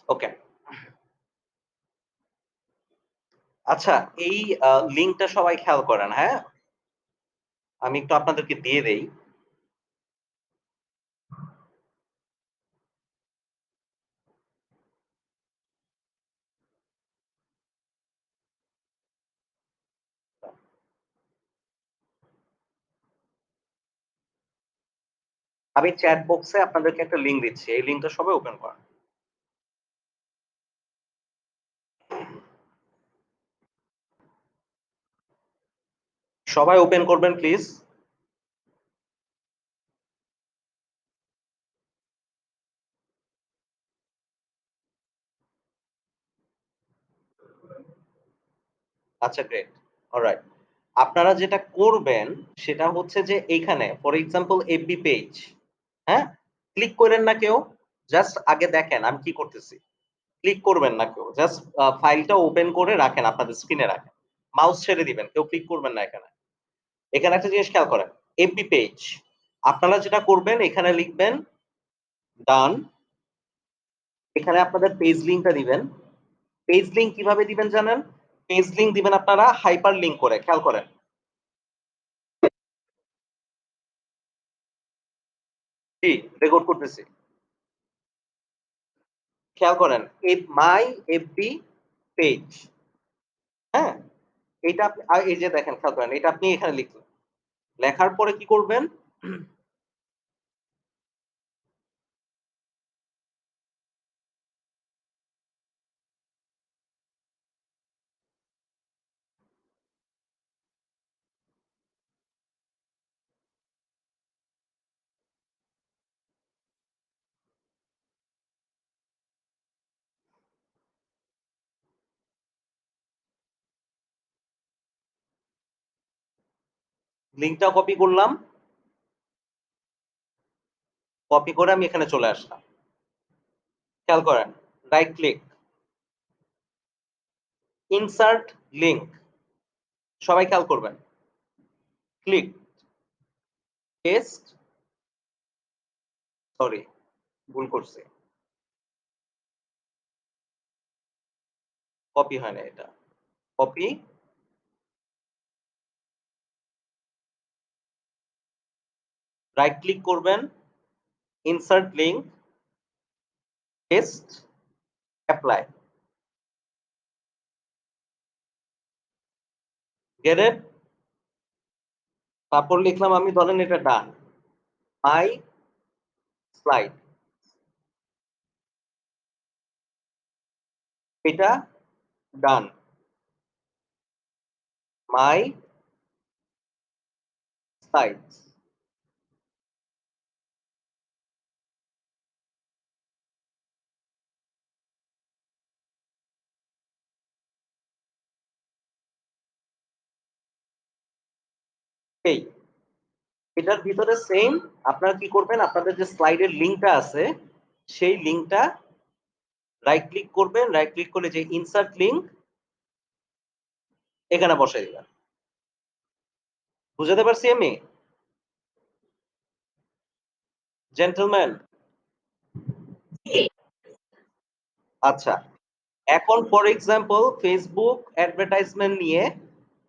ওকে। আচ্ছা, এই লিঙ্কটা সবাই খেয়াল করেন, হ্যাঁ? আমি একটু আপনাদেরকে দিয়ে দেই। আমি চ্যাট বক্সে আপনাদেরকে একটা লিঙ্ক দিচ্ছি। এই লিঙ্কটা সবাই ওপেন করেন। সবাই ওপেন করবেন প্লিজ। আচ্ছা গ্রেট। অলরাইট। আপনারা যেটা করবেন সেটা হচ্ছে যে এইখানে ফর এক্সাম্পল এফবি পেজ, হ্যাঁ? ক্লিক কইরেন না কেউ। জাস্ট আগে দেখেন আমি কি করতেছি। ক্লিক করবেন না কেউ। জাস্ট ফাইলটা ওপেন করে রাখেন আপনাদের স্ক্রিনে রাখেন। মাউস ছেড়ে দিবেন। কেউ ক্লিক করবেন না এখানে। এখানে একটা জিনিস খেয়াল করেন। FB page. আপনারা যেটা করবেন এখানে লিখবেন ডান। এখানে আপনাদের পেজ লিঙ্কটা দিবেন। পেজ লিঙ্ক কিভাবে দিবেন জানেন? পেজ লিঙ্ক দিবেন আপনারা হাইপার লিঙ্ক করে। খেয়াল করেন। জি, রেকর্ড করতেছি। খেয়াল করেন। মাই এফবি পেজ। হ্যাঁ? এটা এই যে দেখেন খেয়াল করেন। এটা আপনি এখানে লিখলেন। লেখার পরে কি করবেন? লিঙ্কটা কপি করলাম। কপি করে আমি এখানে চলে আসলাম। খেয়াল করেন। Right click, insert link. সবাই খেয়াল করবেন। ক্লিক, পেস্ট, সরি ভুল করছি। কপি হয় না এটা। কপি, রাইট ক্লিক করবেন, insert link, paste, apply. Get it? তারপর লিখলাম আমি ধরেন এটা ডান। মাই স্লাইড। এটা ডান। মাই স্লাইডস। এই এটার ভিতরে সেম আপনারা কি করবেন আপনাদের যে স্লাইডের লিঙ্কটা আছে সেই লিঙ্কটা রাইট ক্লিক করবেন রাইট ক্লিক করে যে ইনসার্ট লিঙ্ক এখানে বসাই দিবেন বুঝাতে পারছি আমি জেন্টলম্যান আচ্ছা এখন ফর এক্সাম্পল ফেসবুক অ্যাডভার্টাইজমেন্ট নিয়ে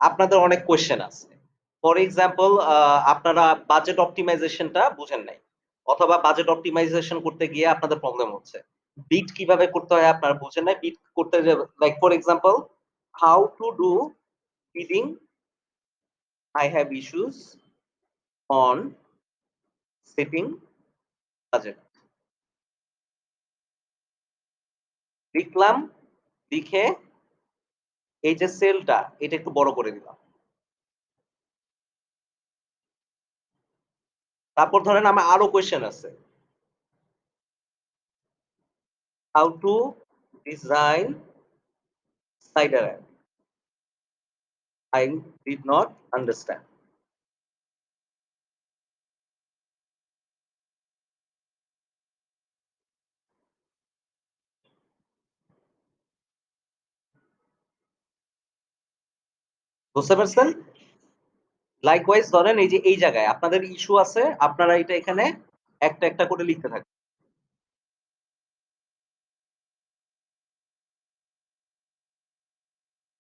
আপনাদের অনেক কোয়েশ্চেন আছে ফর এক্সাম্পল আপনারা বাজেট অপটিমাইজেশনটা বুঝেন নাই অথবা বাজেট অপটিমাইজেশন করতে গিয়ে আপনাদের প্রবলেম হচ্ছে বিট কিভাবে করতে হয় আপনারা বুঝেন নাই বিট করতে like for example how to do bidding I have issues on setting budget লিখলাম লিখে এই যে সেলটা এটা একটু বড় করে দিলাম তারপর ধরেন আমার আরো কোয়েশ্চেন আছে how to design slider app I did not understand বুঝতে পারছেন লাইকওয়াইজ ধরেন এই যে এই জায়গায় আপনাদের ইস্যু আছে আপনারা এটা এখানে একটা একটা করে লিখতে থাকবেন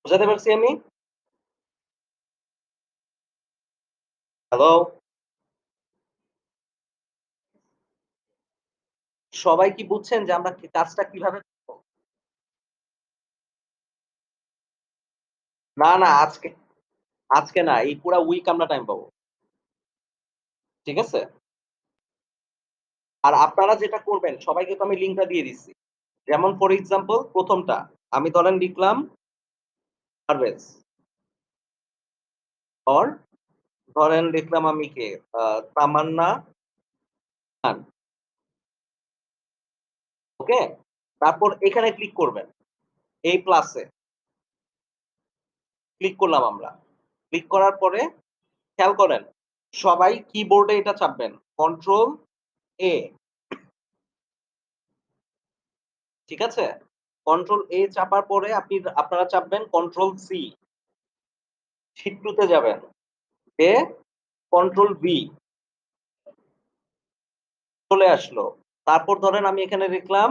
বুঝাতে পারছি আমি? হ্যালো? সবাই কি বুঝছেন যে আমরা কাজটা কিভাবে করব? না, না আজকে আজকে না। এই পুরা উইক আমরা টাইম পাবো। ঠিক আছে? আর আপনারা যেটা করবেন সবাইকে তো আমি লিঙ্কটা দিয়ে দিচ্ছি। যেমন ফর এক্সাম্পল ১ম টা আমি ধরেন লিখলাম পারভেজ অর ধরেন লিখলাম আমি কে তামান্না খান। ওকে? তারপর এখানে ক্লিক করবেন। এই প্লাসে ক্লিক করলাম আমরা। ক্লিক করার পরে খেয়াল করেন সবাই কিবোর্ডে এটা চাপবেন। কন্ট্রোল এ ঠিক আছে? কন্ট্রোল এ চাপার পরে আপনারা চাপবেন কন্ট্রোল সি। শিট 2 তে যাবেন। যেয়ে কন্ট্রোল ভি চলে আসলো। তারপর ধরেন আমি এখানে লিখলাম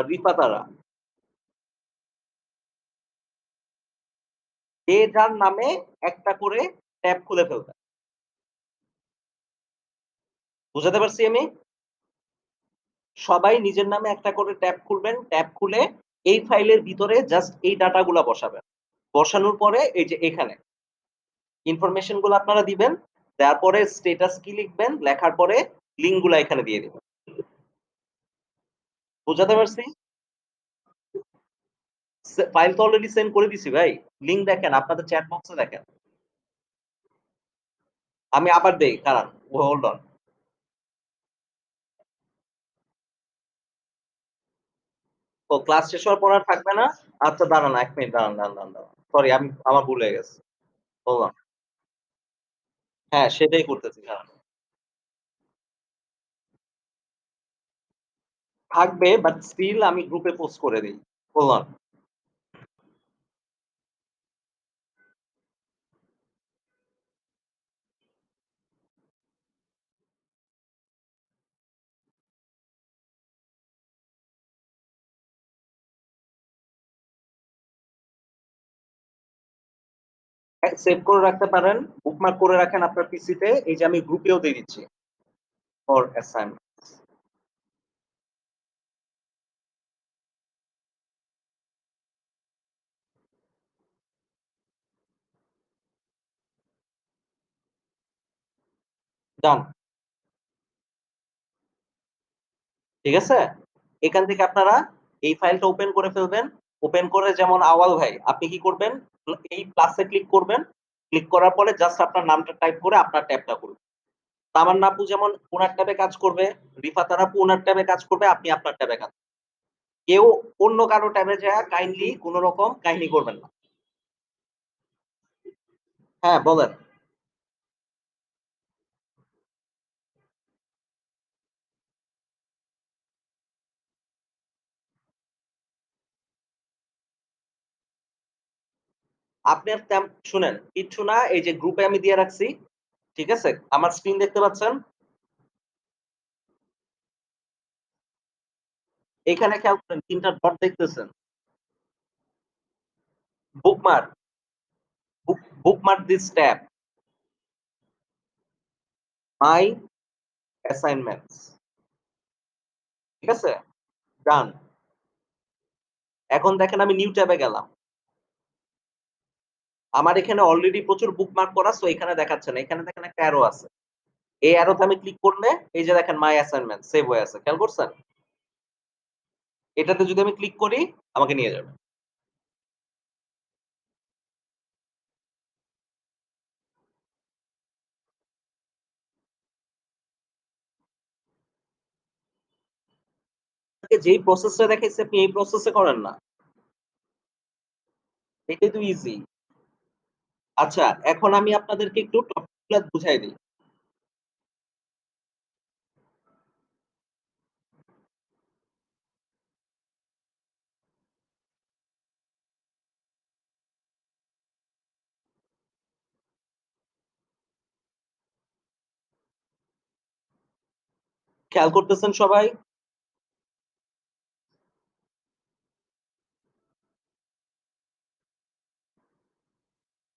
রিফাত আরা। যে যার নামে একটা করে ট্যাব খুলে ফেলবেন। বুঝাতে পারছি আমি? সবাই নিজের নামে একটা করে ট্যাব খুলবেন। ট্যাব খুলে এই ফাইলের ভিতরে জাস্ট এই ডাটা গুলা বসাবেন। বসানোর পরে এই যে এখানে ইনফরমেশন গুলো আপনারা দিবেন। দেওয়ার পরে স্ট্যাটাস কি লিখবেন, লেখার পরে লিঙ্ক গুলা এখানে দিয়ে দিবেন। বুঝাতে পারছি? ফাইল তো অলরেডি সেন্ড করে দিছি ভাই। লিঙ্ক দেখেন, আপনাদের চ্যাট বক্সে দেখেন। আমি আবার দেই দাঁড়ান। Hold on. ও ক্লাস শেষ হওয়ার পর আর থাকবে না? আচ্ছা দাঁড়ান ১ মিনিট দাঁড়ান। সরি আমার ভুল হয়ে গেছে। Hold on. হ্যাঁ, সেটাই করতেছি দাঁড়ান। থাকবে বাট স্টিল আমি গ্রুপে পোস্ট করে দেই। Hold on. সেভ করে রাখতে পারেন। বুকমার্ক করে রাখেন আপনার পিসিতে। এই যে আমি গ্রুপেও দিয়ে দিচ্ছি। For assignment. ডান। ঠিক আছে? এখান থেকে আপনারা এই ফাইলটা ওপেন করে ফেলবেন। ওপেন করে যেমন আওয়াল ভাই, আপনি কি করবেন? এই প্লাসে ক্লিক করবেন। ক্লিক করার পরে জাস্ট আপনার নামটা টাইপ করে আপনার ট্যাবটা খুলবেন। তামান্না আপু যেমন উনার ট্যাবে কাজ করবে, রিফাত আপু উনার ট্যাবে কাজ করবে, আপনি আপনার ট্যাবে কাজ করবেন। কেউ অন্য কারো ট্যাবে যায়া কাইন্ডলি কোন রকম কাহিনী করবেন না। হ্যাঁ, বলেন। আপনি আর শুনেন, কিচ্ছু না এই যে গ্রুপে আমি দিয়ে রাখছি। ঠিক আছে? আমার স্ক্রিন দেখতে পাচ্ছেন? এখানে খেয়াল করেন ৩ টা ডট দেখতেছেন। Bookmark, bookmark this tab, my assignments. ঠিক আছে? ডান। এখন দেখেন আমি নিউ ট্যাবে গেলাম। আমার এখানে অলরেডি প্রচুর বুকমার্ক করা সো এখানে দেখাচ্ছে না। এখানে দেখেন একটা অ্যারো আছে। এই অ্যারোতে আমি ক্লিক করলে এই যে দেখেন মাই অ্যাসাইনমেন্ট সেভ হয়ে আছে। খেয়াল করছেন? এটাতে যদি আমি ক্লিক করি আমাকে নিয়ে যাবে। আপনাকে যেই প্রসেসটা দেখাইছি আপনি এই প্রসেসে করেন না। এটাই তো ইজি। আচ্ছা, এখন আমি আপনাদেরকে একটু টপিক গুলা বুঝাই দেই। খেয়াল করতেছেন সবাই?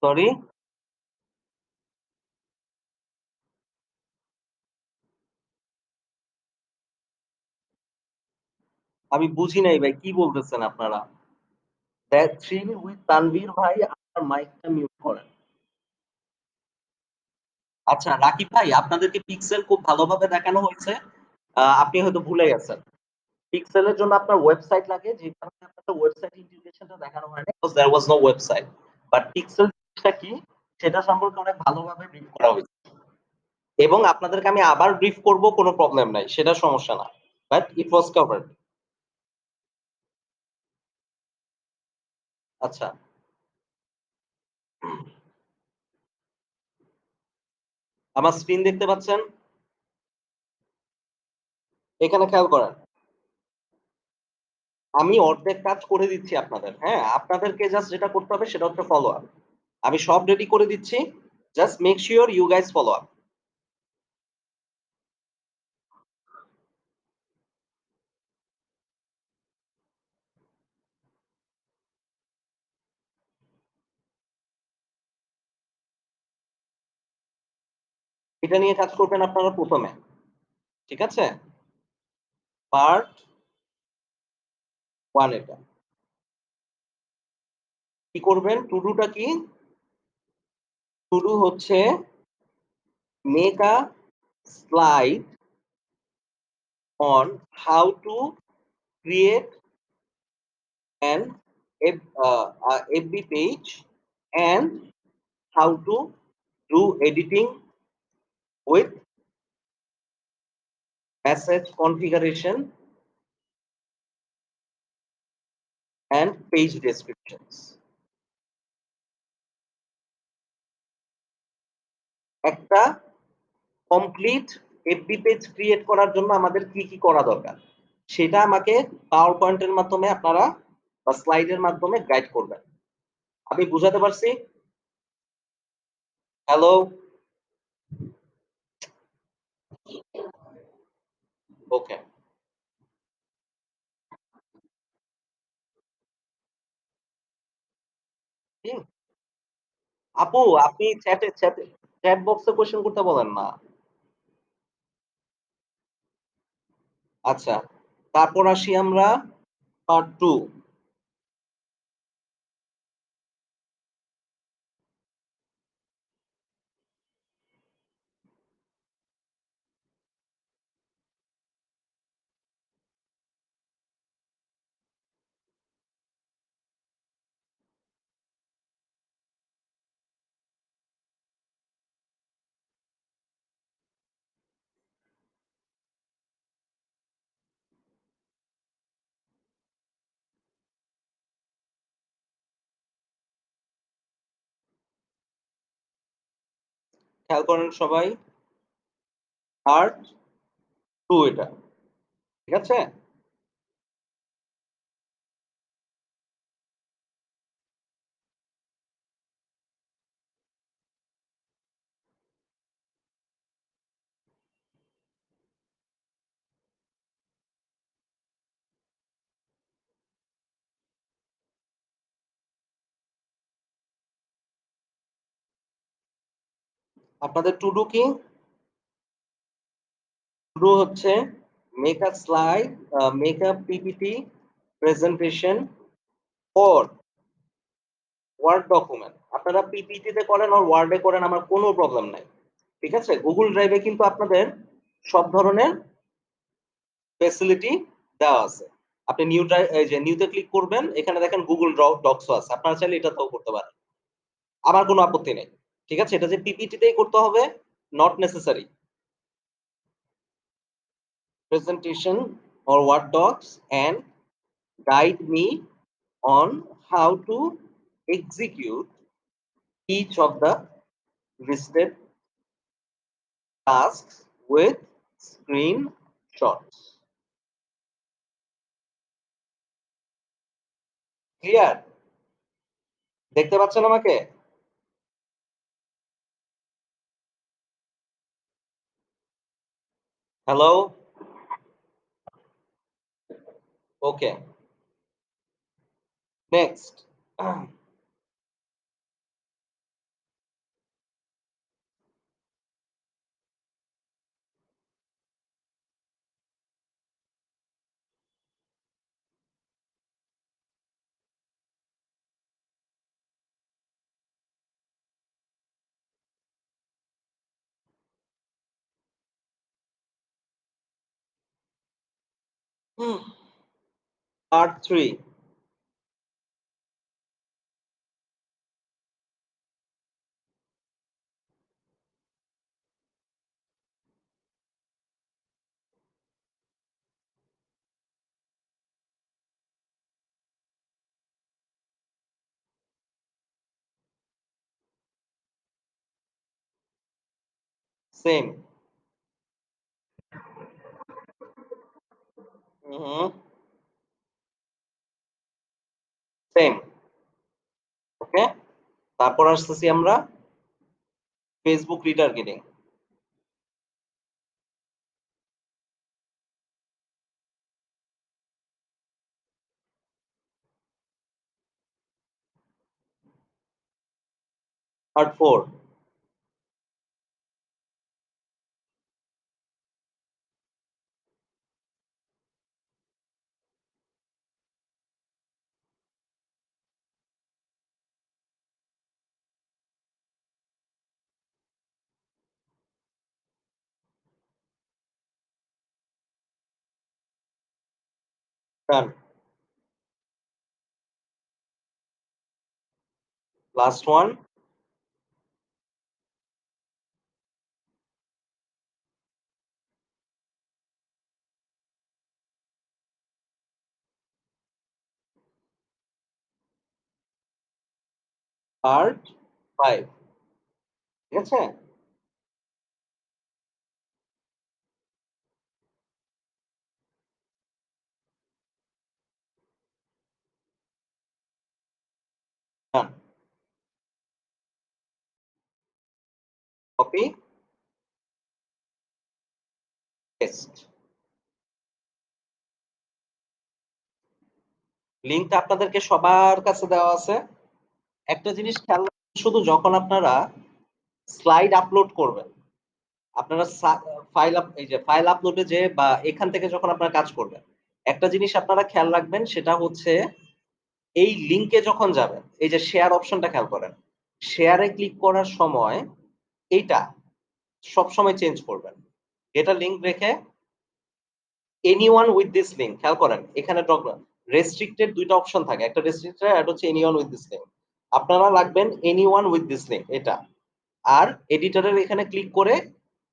সরি? আমি বুঝি নাই ভাই কি বলতেছেন আপনারা? দ্যাট থ্রিল উইথ তানভীর ভাই আপনার মাইকটা মিউট করেন। আচ্ছা রাকিব ভাই আপনাদেরকে পিক্সেল খুব ভালোভাবে দেখানো হয়েছে। আপনি হয়তো ভুলে গেছেন। পিক্সেলের জন্য আপনার ওয়েবসাইট লাগে যে কারণে আপনাদের ওয়েবসাইট ইন্টিগ্রেশনটা দেখানো হয় নাই। because there was no website. But pixel জিনিসটা কি সেটা সম্পর্কে অনেক ভালোভাবে ব্রিফ করা হয়েছে। এবং আপনাদেরকে আমি আবার ব্রিফ করব কোনো প্রবলেম নাই। সেটা সমস্যা না। But it was covered. আচ্ছা। আমার স্ক্রিন দেখতে পাচ্ছেন? এখানে খেয়াল করেন। আমি অর্ধেক কাজ করে দিচ্ছি আপনাদের। হ্যাঁ? আপনাদেরকে জাস্ট যেটা করতে হবে সেটা হচ্ছে ফলো আপ। আমি সব রেডি করে দিচ্ছি। Just make sure you guys follow up. এটা নিয়ে কাজ করবেন আপনারা ১ম এ। ঠিক আছে? পার্ট 1 এটা। কি করবেন? টু ডু টা কি? টু ডু হচ্ছে make a slide on how to create an FB page and how to do editing with message configuration and page descriptions. একটা কমপ্লিট এফবি পেজ ক্রিয়েট করার জন্য আমাদের কি কি করা দরকার সেটা আমাকে পাওয়ার পয়েন্টের মাধ্যমে আপনারা বা স্লাইডের মাধ্যমে গাইড করবেন। আমি বুঝাতে পারছি? হ্যালো? ওকে। আপু আপনি চ্যাটে চ্যাট বক্সে কোয়েশ্চেন করতে বলেন না। আচ্ছা। তারপর আসি আমরা পার্ট 2। খেয়াল করেন সবাই। পার্ট 2 এটা। ঠিক আছে? আপনাদের টু ডু কি? টু ডু হচ্ছে make a slide, make a PPT presentation for word document. আপনারা পিপিটি তে করেন আর ওয়ার্ড এ করেন আমার কোনো প্রবলেম নাই। ঠিক আছে? গুগল ড্রাইভে কিন্তু আপনাদের সব ধরনের ফেসিলিটি দেওয়া আছে। আপনি নিউ ড্রাইভ এই যে নিউ তে ক্লিক করবেন, এখানে দেখেন গুগল ডকস ও আছে। আপনারা চাইলে এটাতেও করতে পারেন। আমার কোনো আপত্তি নেই। ঠিক আছে? এটা যে পিপিটি তেই করতে হবে not necessary. Presentation or Word docs and guide me on how to execute each of the listed tasks with screenshots. Clear? দেখতে পাচ্ছেন আমাকে? Hello? Okay. Next Part 3. Same. Same. Okay? তারপর আসতেছি আমরা Facebook retargeting. Part 4. Done. Last one. Part 5. ঠিক আছে? Done. Copy, paste. লিঙ্কটা আপনাদেরকে সবার কাছে দেওয়া আছে। একটা জিনিস খেয়াল রাখবেন, শুধু যখন আপনারা স্লাইড আপলোড করবেন, আপনারা ফাইল আপলোডে যে বা এখান থেকে যখন আপনারা কাজ করবেন, একটা জিনিস আপনারা খেয়াল রাখবেন, সেটা হচ্ছে এই লিংকে যখন যাবেন, এই যে শেয়ার অপশনটা খেয়াল করেন। শেয়ারে ক্লিক করার সময় এইটা সবসময় চেঞ্জ করবেন। এটা লিংক রেখে এনিওয়ান উইথ দিস লিংক খেয়াল করেন, এখানে রেস্ট্রিক্টেড দুইটা অপশন থাকে, একটা রেস্ট্রিক্টেড আর হচ্ছে এনিওয়ান উইথ দিস লিংক। আপনারা লাগবেন এনিওয়ান উইথ দিস লিংক এটা। আর এডিটরের এখানে ক্লিক করে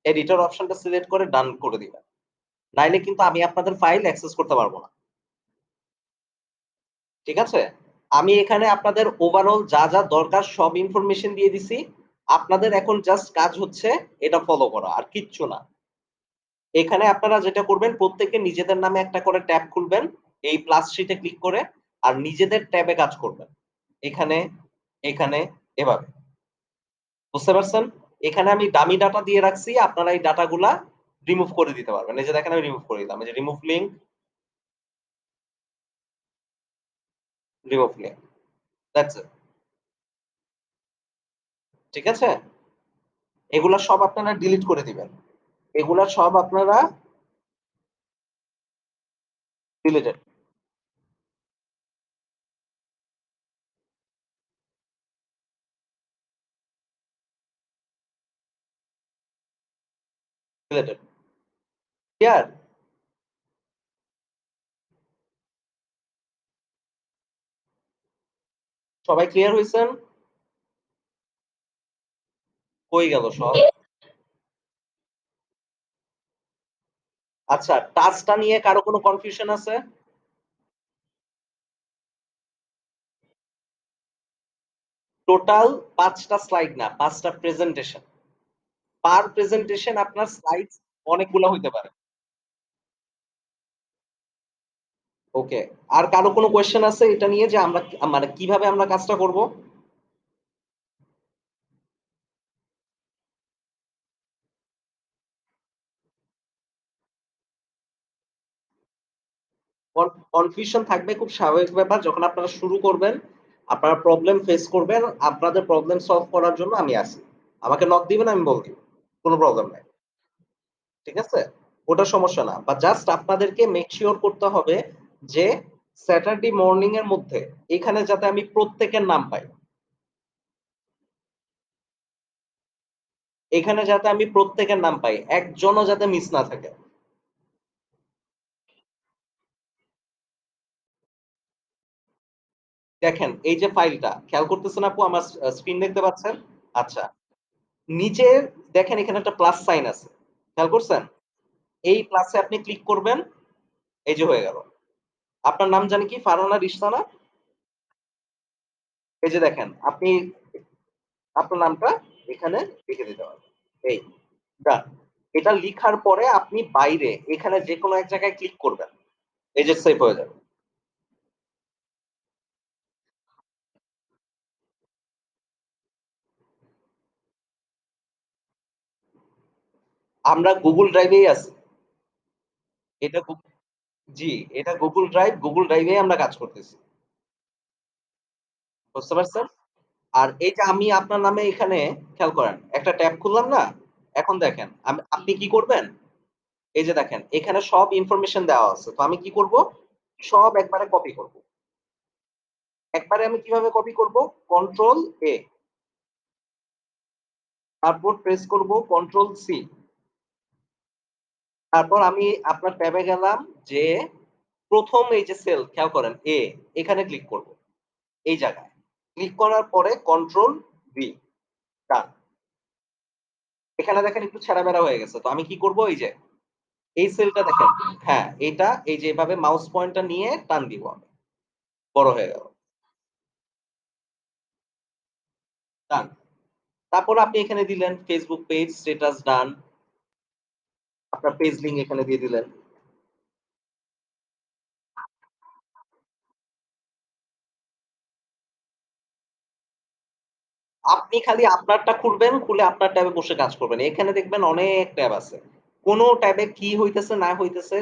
এডিটর অপশনটা সিলেক্ট করে ডান করে দিবেন। নাইলে কিন্তু আমি আপনাদের ফাইল অ্যাক্সেস করতে পারবো না। ঠিক আছে? আমি এখানে আপনাদের ওভারঅল যা যা দরকার সব ইনফরমেশন দিয়ে দিছি। আপনাদের এখন জাস্ট কাজ হচ্ছে এটা ফলো করা, আর কিচ্ছু না। এখানে আপনারা যেটা করবেন, প্রত্যেকে নিজেদের নামে একটা করে ট্যাব খুলবেন এই প্লাস শীটে ক্লিক করে, আর নিজেদের ট্যাবে কাজ করবেন। এখানে, এখানে, এভাবে। বুঝতে পারছেন? এখানে আমি ডামি ডাটা দিয়ে রাখছি, আপনারা এই ডাটাগুলা রিমুভ করে দিতে পারবেন। এই যে দেখেন আমি রিমুভ করে দিলাম। এই যে remove link, remove link. That's it. ঠিক আছে? এগুলা সব আপনারা ডিলিট করে দিবেন। এগুলা সব আপনারা ডিলিটেড, ডিলিটেড। ক্লিয়ার? সবাই ক্লিয়ার হইছেন? কই গেল সব? আচ্ছা, টাচটা নিয়ে কারো কোনো কনফিউশন আছে? টোটাল ৫ টা স্লাইড না, ৫ টা প্রেজেন্টেশন। পার প্রেজেন্টেশন আপনার স্লাইডস অনেকগুলা হইতে পারে। ওকে। আর কারো কোনো কোয়েশ্চেন আছে এটা নিয়ে, যে আমরা মানে কিভাবে আমরা কাজটা করব? কনফিউশন থাকবে, খুব স্বাভাবিক ব্যাপার। যখন আপনারা শুরু করবেন, আপনারা প্রবলেম ফেস করবেন। আপনাদের প্রবলেম সলভ করার জন্য আমি আছি। আমাকে নক দিবেন, আমি বলব। কোনো প্রবলেম নাই। ঠিক আছে? ওটা সমস্যা না। বা জাস্ট আপনাদেরকে মেক সিওর করতে হবে যে স্যাটারডে মর্নিং এর মধ্যে এখানে যাতে আমি প্রত্যেকের নাম পাই। এখানে যাতে আমি প্রত্যেকের নাম পাই। একজনও যাতে মিস না থাকে। দেখেন এই যে ফাইলটা খেয়াল করতেছেন আপু আমার স্ক্রিন দেখতে পাচ্ছেন? আচ্ছা। নিচে দেখেন এখানে একটা প্লাস সাইন আছে। খেয়াল করছেন? এই প্লাসে আপনি ক্লিক করবেন, এই যে হয়ে গেল। আপনার নাম জানি কি? ফারহানা রিসসানা? এই যে দেখেন আপনি আপনার নামটা এখানে লিখে দিতে পারবেন। এই ডান। এটা লিখার পরে আপনি বাইরে এখানে যেকোনো এক জায়গায় ক্লিক করবেন। এই যে সেভ হয়ে যাবে। আমরা Google Drive-এই আছি। এটা গু জি, এটা Google Drive-এই আমরা কাজ করতেছি। বুঝতে পারছেন? আর এই যে আমি আপনার নামে এখানে খেয়াল করেন, একটা ট্যাব খুললাম না? এখন দেখেন আপনি কি করবেন? এই যে দেখেন এখানে সব ইনফরমেশন দেওয়া আছে। তো আমি কি করব? সব একবারে কপি করব। একবারে আমি কিভাবে কপি করব? কন্ট্রোল A তারপর প্রেস করব কন্ট্রোল C তারপর আমি আপনার ট্যাবে গেলাম যেয়ে ১ম এই যে সেল খেয়াল করেন A এখানে ক্লিক করব। এই জায়গায়। ক্লিক করার পরে কন্ট্রোল V ডান। এখানে দেখেন একটু ছেঁড়া-বেড়া হয়ে গেছে। তো আমি কি করব? এই যে এই সেলটা দেখেন হ্যাঁ, এইটা এই যে এভাবে মাউস পয়েন্টার নিয়ে টান দিব আমি। বড় হয়ে গেল। ডান। তারপর আপনি এখানে দিলেন Facebook পেজ, স্ট্যাটাস ডান। আপনার পেজ লিংক এখানে দিয়ে দিলেন। আপনি খালি আপনারটা খুলবেন, খুলে আপনার ট্যাবে বসে কাজ করবেন। এখানে দেখবেন অনেক ট্যাব আছে। কোন ট্যাবে কি হইতেছে না হইতেছে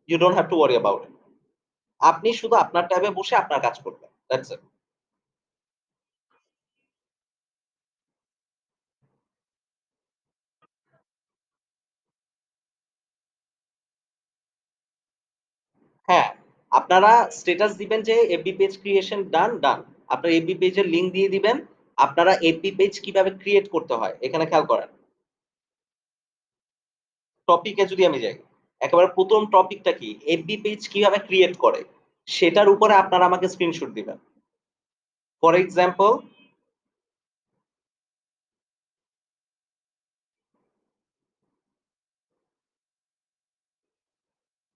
you don't have to worry about it. আপনি শুধু আপনার ট্যাবে বসে আপনার কাজ করবেন। That's it. হ্যাঁ, আপনারা স্ট্যাটাস দিবেন যে এফবি পেজ ক্রিয়েশন ডান। আপনার এফবি পেজের লিংক দিয়ে দিবেন। আপনারা এফবি পেজ কিভাবে ক্রিয়েট করতে হয় এখানে খেয়াল করেন। টপিকে যদি আমি যাই, একেবারে ১ম টপিকটা কি? এফবি পেজ কিভাবে ক্রিয়েট করে? সেটার উপরে আপনারা আমাকে স্ক্রিনশট দিবেন। ফর এক্সাম্পল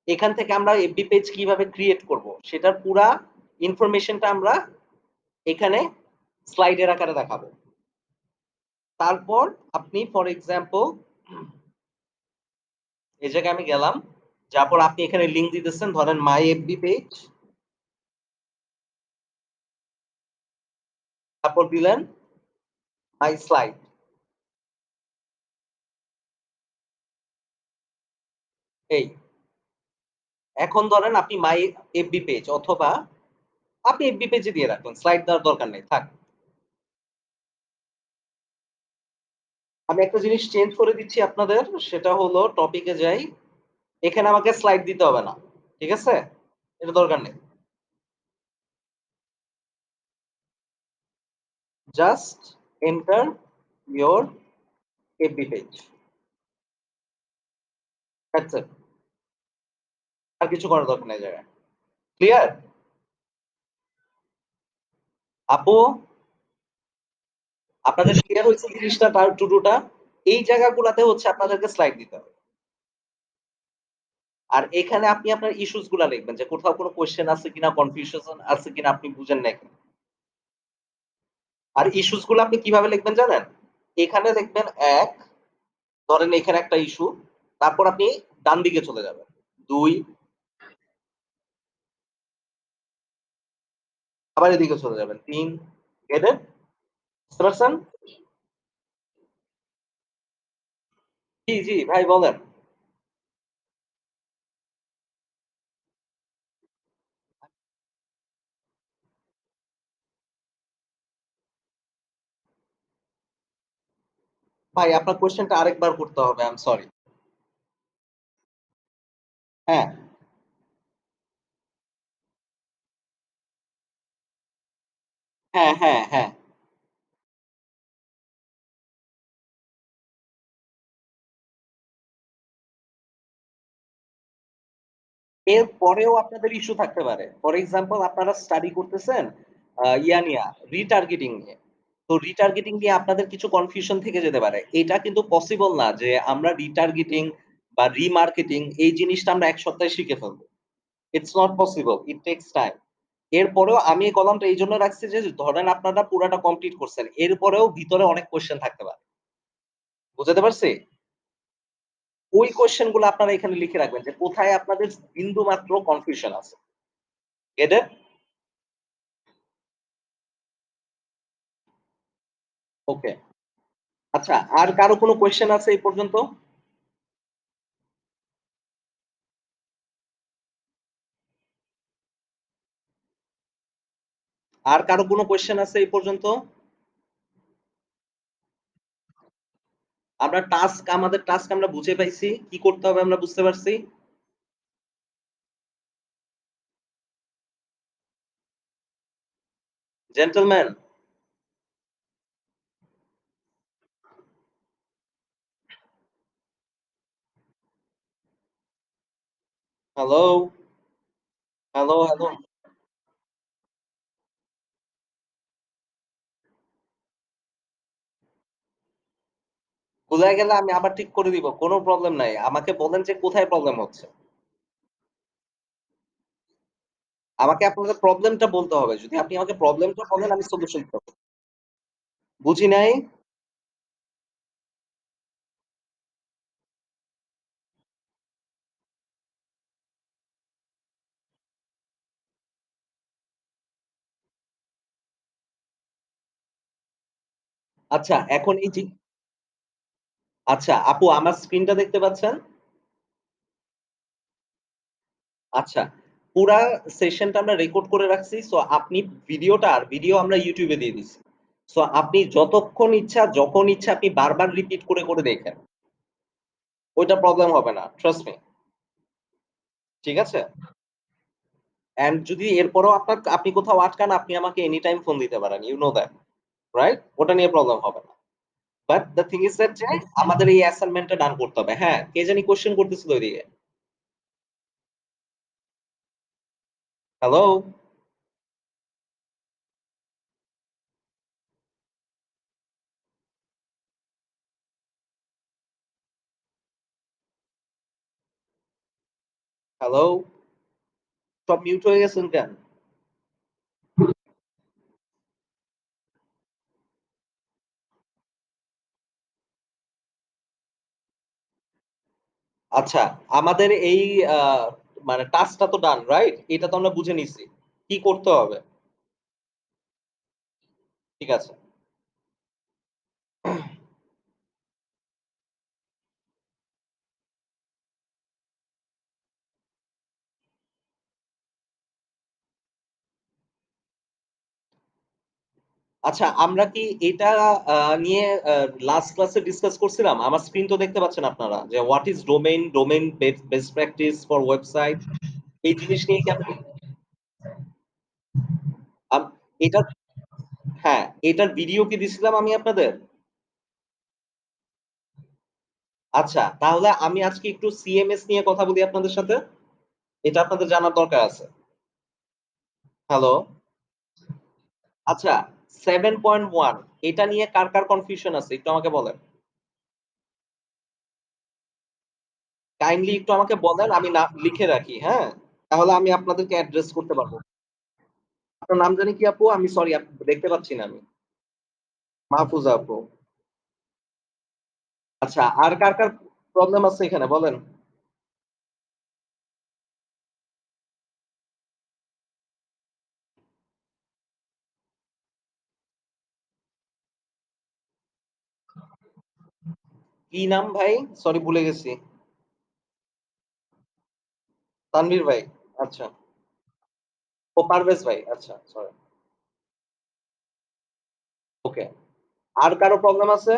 এখান থেকে আমরা এফবি পেজ কিভাবে ক্রিয়েট করব সেটার পুরা ইনফরমেশনটা আমরা এখানে স্লাইডের আকারে দেখাবো। তারপর আপনি ফর এক্সাম্পল এই জায়গায় আমি গেলাম। যার পর আপনি এখানে লিংক দিতেছেন ধরেন মাই এফবি পেজ। তারপর দিলেন মাই স্লাইড। এই এখন ধরেন আপনি মাই এফবি পেজ অথবা আপনি এফবি পেজে দিয়ে রাখবেন। স্লাইড দেওয়ার দরকার নেই। থাক। আমি একটা জিনিস চেঞ্জ করে দিচ্ছি আপনাদের। সেটা হলো টপিকে যাই। এখানে আমাকে স্লাইড দিতে হবে না। ঠিক আছে? এটা দরকার নেই। Just enter your FB page. That's it. আর কিছু করার দরকার নেই এই জায়গায়। ক্লিয়ার? আপু আপনাদের ক্লিয়ার হইছে জিনিসটা তার টু ডু টা? এই জায়গাগুলাতে হচ্ছে আপনাদেরকে স্লাইড দিতে হবে। আর এখানে আপনি আপনার ইস্যুস গুলা লিখবেন যে কোথাও কোনো কোয়েশ্চেন আছে কিনা, কনফিউশন আছে কিনা আপনি বুঝেন নাই কিনা। আর ইস্যুস গুলো আপনি কিভাবে লিখবেন জানেন? এখানে লিখবেন ১ ধরেন এখানে একটা ইস্যু। তারপর আপনি ডান দিকে চলে যাবেন। ২ আবার এদিকে চলে যাবেন। ৩ গেট ইট? বুঝতে পারছেন? জি ভাই বলেন। ভাই আপনার কোয়েশ্চেনটা আরেকবার করতে হবে। I am sorry. হ্যাঁ, হ্যাঁ। এর পরেও আপনাদের ইস্যু থাকতে পারে। ফর এক্সাম্পল আপনারা স্টাডি করতেছেন। ইয়া নিয়া রিটার্গেটিং নিয়ে। তো রিটার্গেটিং নিয়ে আপনাদের কিছু কনফিউশন থেকে যেতে পারে। এটা কিন্তু পসিবল না যে আমরা রিটার্গেটিং বা রিমার্কেটিং এই জিনিসটা আমরা ১ সপ্তাহে শিখে ফেলব। It's not possible. It tax time. এরপরেও আমি এই কলামটা এইজন্য রাখছি যে ধরেন আপনারা পুরাটা কমপ্লিট করছেন। এরপরেও ভিতরে অনেক কোয়েশ্চেন থাকতে পারে। বুঝাতে পারছি? ওই কোয়েশ্চেন গুলো আপনারা এখানে লিখে রাখবেন যে কোথায় আপনাদের বিন্দুমাত্র কনফিউশন আছে। Get it? ওকে। আচ্ছা, আর কারো কোনো কোয়েশ্চেন আছে এই পর্যন্ত? আর কারো কোনো কোয়েশ্চেন আছে এই পর্যন্ত? আমাদের টাস্ক আমরা বুঝে পাইছি। কি করতে হবে আমরা বুঝতে পারছি। Gentleman, hello, hello, hello. ভুলায় গেলে আমি আবার ঠিক করে দিব। কোনো প্রবলেম নাই। আমাকে বলেন যে কোথায় প্রবলেম হচ্ছে। আমাকে আপনাদের প্রবলেমটা বলতে হবে। যদি আপনি আমাকে প্রবলেমটা বলেন আমি সলিউশন করব। বুঝি নাই? আচ্ছা, এখন এই যে আচ্ছা, আপু আমার স্ক্রিনটা দেখতে পাচ্ছেন? আচ্ছা, পুরা সেশনটা আমরা রেকর্ড করে রাখছি। সো আপনি ভিডিও আমরা YouTube এ দিয়ে দিছি। সো আপনি যতক্ষণ ইচ্ছা, যখন ইচ্ছা আপনি বারবার রিপিট করে দেখেন। ওইটা প্রবলেম হবে না। Trust me. ঠিক আছে? অ্যান্ড যদি এরপরেও আপনি কোথাও আটকান আপনি আমাকে এনি টাইম ফোন দিতে পারেন। You know that, right? ওটা নিয়ে প্রবলেম হবে না। But the thing is that যে আমাদের এই অ্যাসাইনমেন্টটা ডান করতে হবে। হ্যাঁ, কে জানি কোয়েশ্চেন করতেছিল ওইদিকে। হ্যালো? হ্যালো? সব মিউট হয়ে গেছেন কেন? আচ্ছা, আমাদের এই আ মানে টাস্কটা তো ডান, রাইট? এটা তো আমরা বুঝে নিছি। কি করতে হবে? ঠিক আছে। আচ্ছা, আমরা কি এটা আ নিয়ে লাস্ট ক্লাসে ডিসকাস করছিলাম? আমার স্ক্রিন তো দেখতে পাচ্ছেন আপনারা যে what is domain, domain best practice for website এই জিনিস নিয়ে কি আপনি আম এটার হ্যাঁ, এটার ভিডিও কি দিছিলাম আমি আপনাদের? আচ্ছা, তাহলে আমি আজকে একটু সিএমএস নিয়ে কথা বলি আপনাদের সাথে। এটা আপনাদের জানার দরকার আছে। হ্যালো? আচ্ছা, 7.1 এটা নিয়ে কার কনফিউশন আছে একটু আমাকে বলেন। কাইন্ডলি একটু আমাকে বলেন আমি লিখে রাখি, হ্যাঁ? তাহলে আমি আপনাদেরকে অ্যাড্রেস করতে পারব। আপনার নাম জানি কি আপু? আমি সরি দেখতে পাচ্ছি না আমি। মাহফুজা আপু। আচ্ছা, আর কার প্রবলেম আছে এখানে বলেন? কি নাম ভাই? সরি ভুলে গেছি। তানভীর ভাই। আচ্ছা। ও পারভেজ ভাই। আচ্ছা, সরি। ওকে। আর কারো প্রবলেম আছে?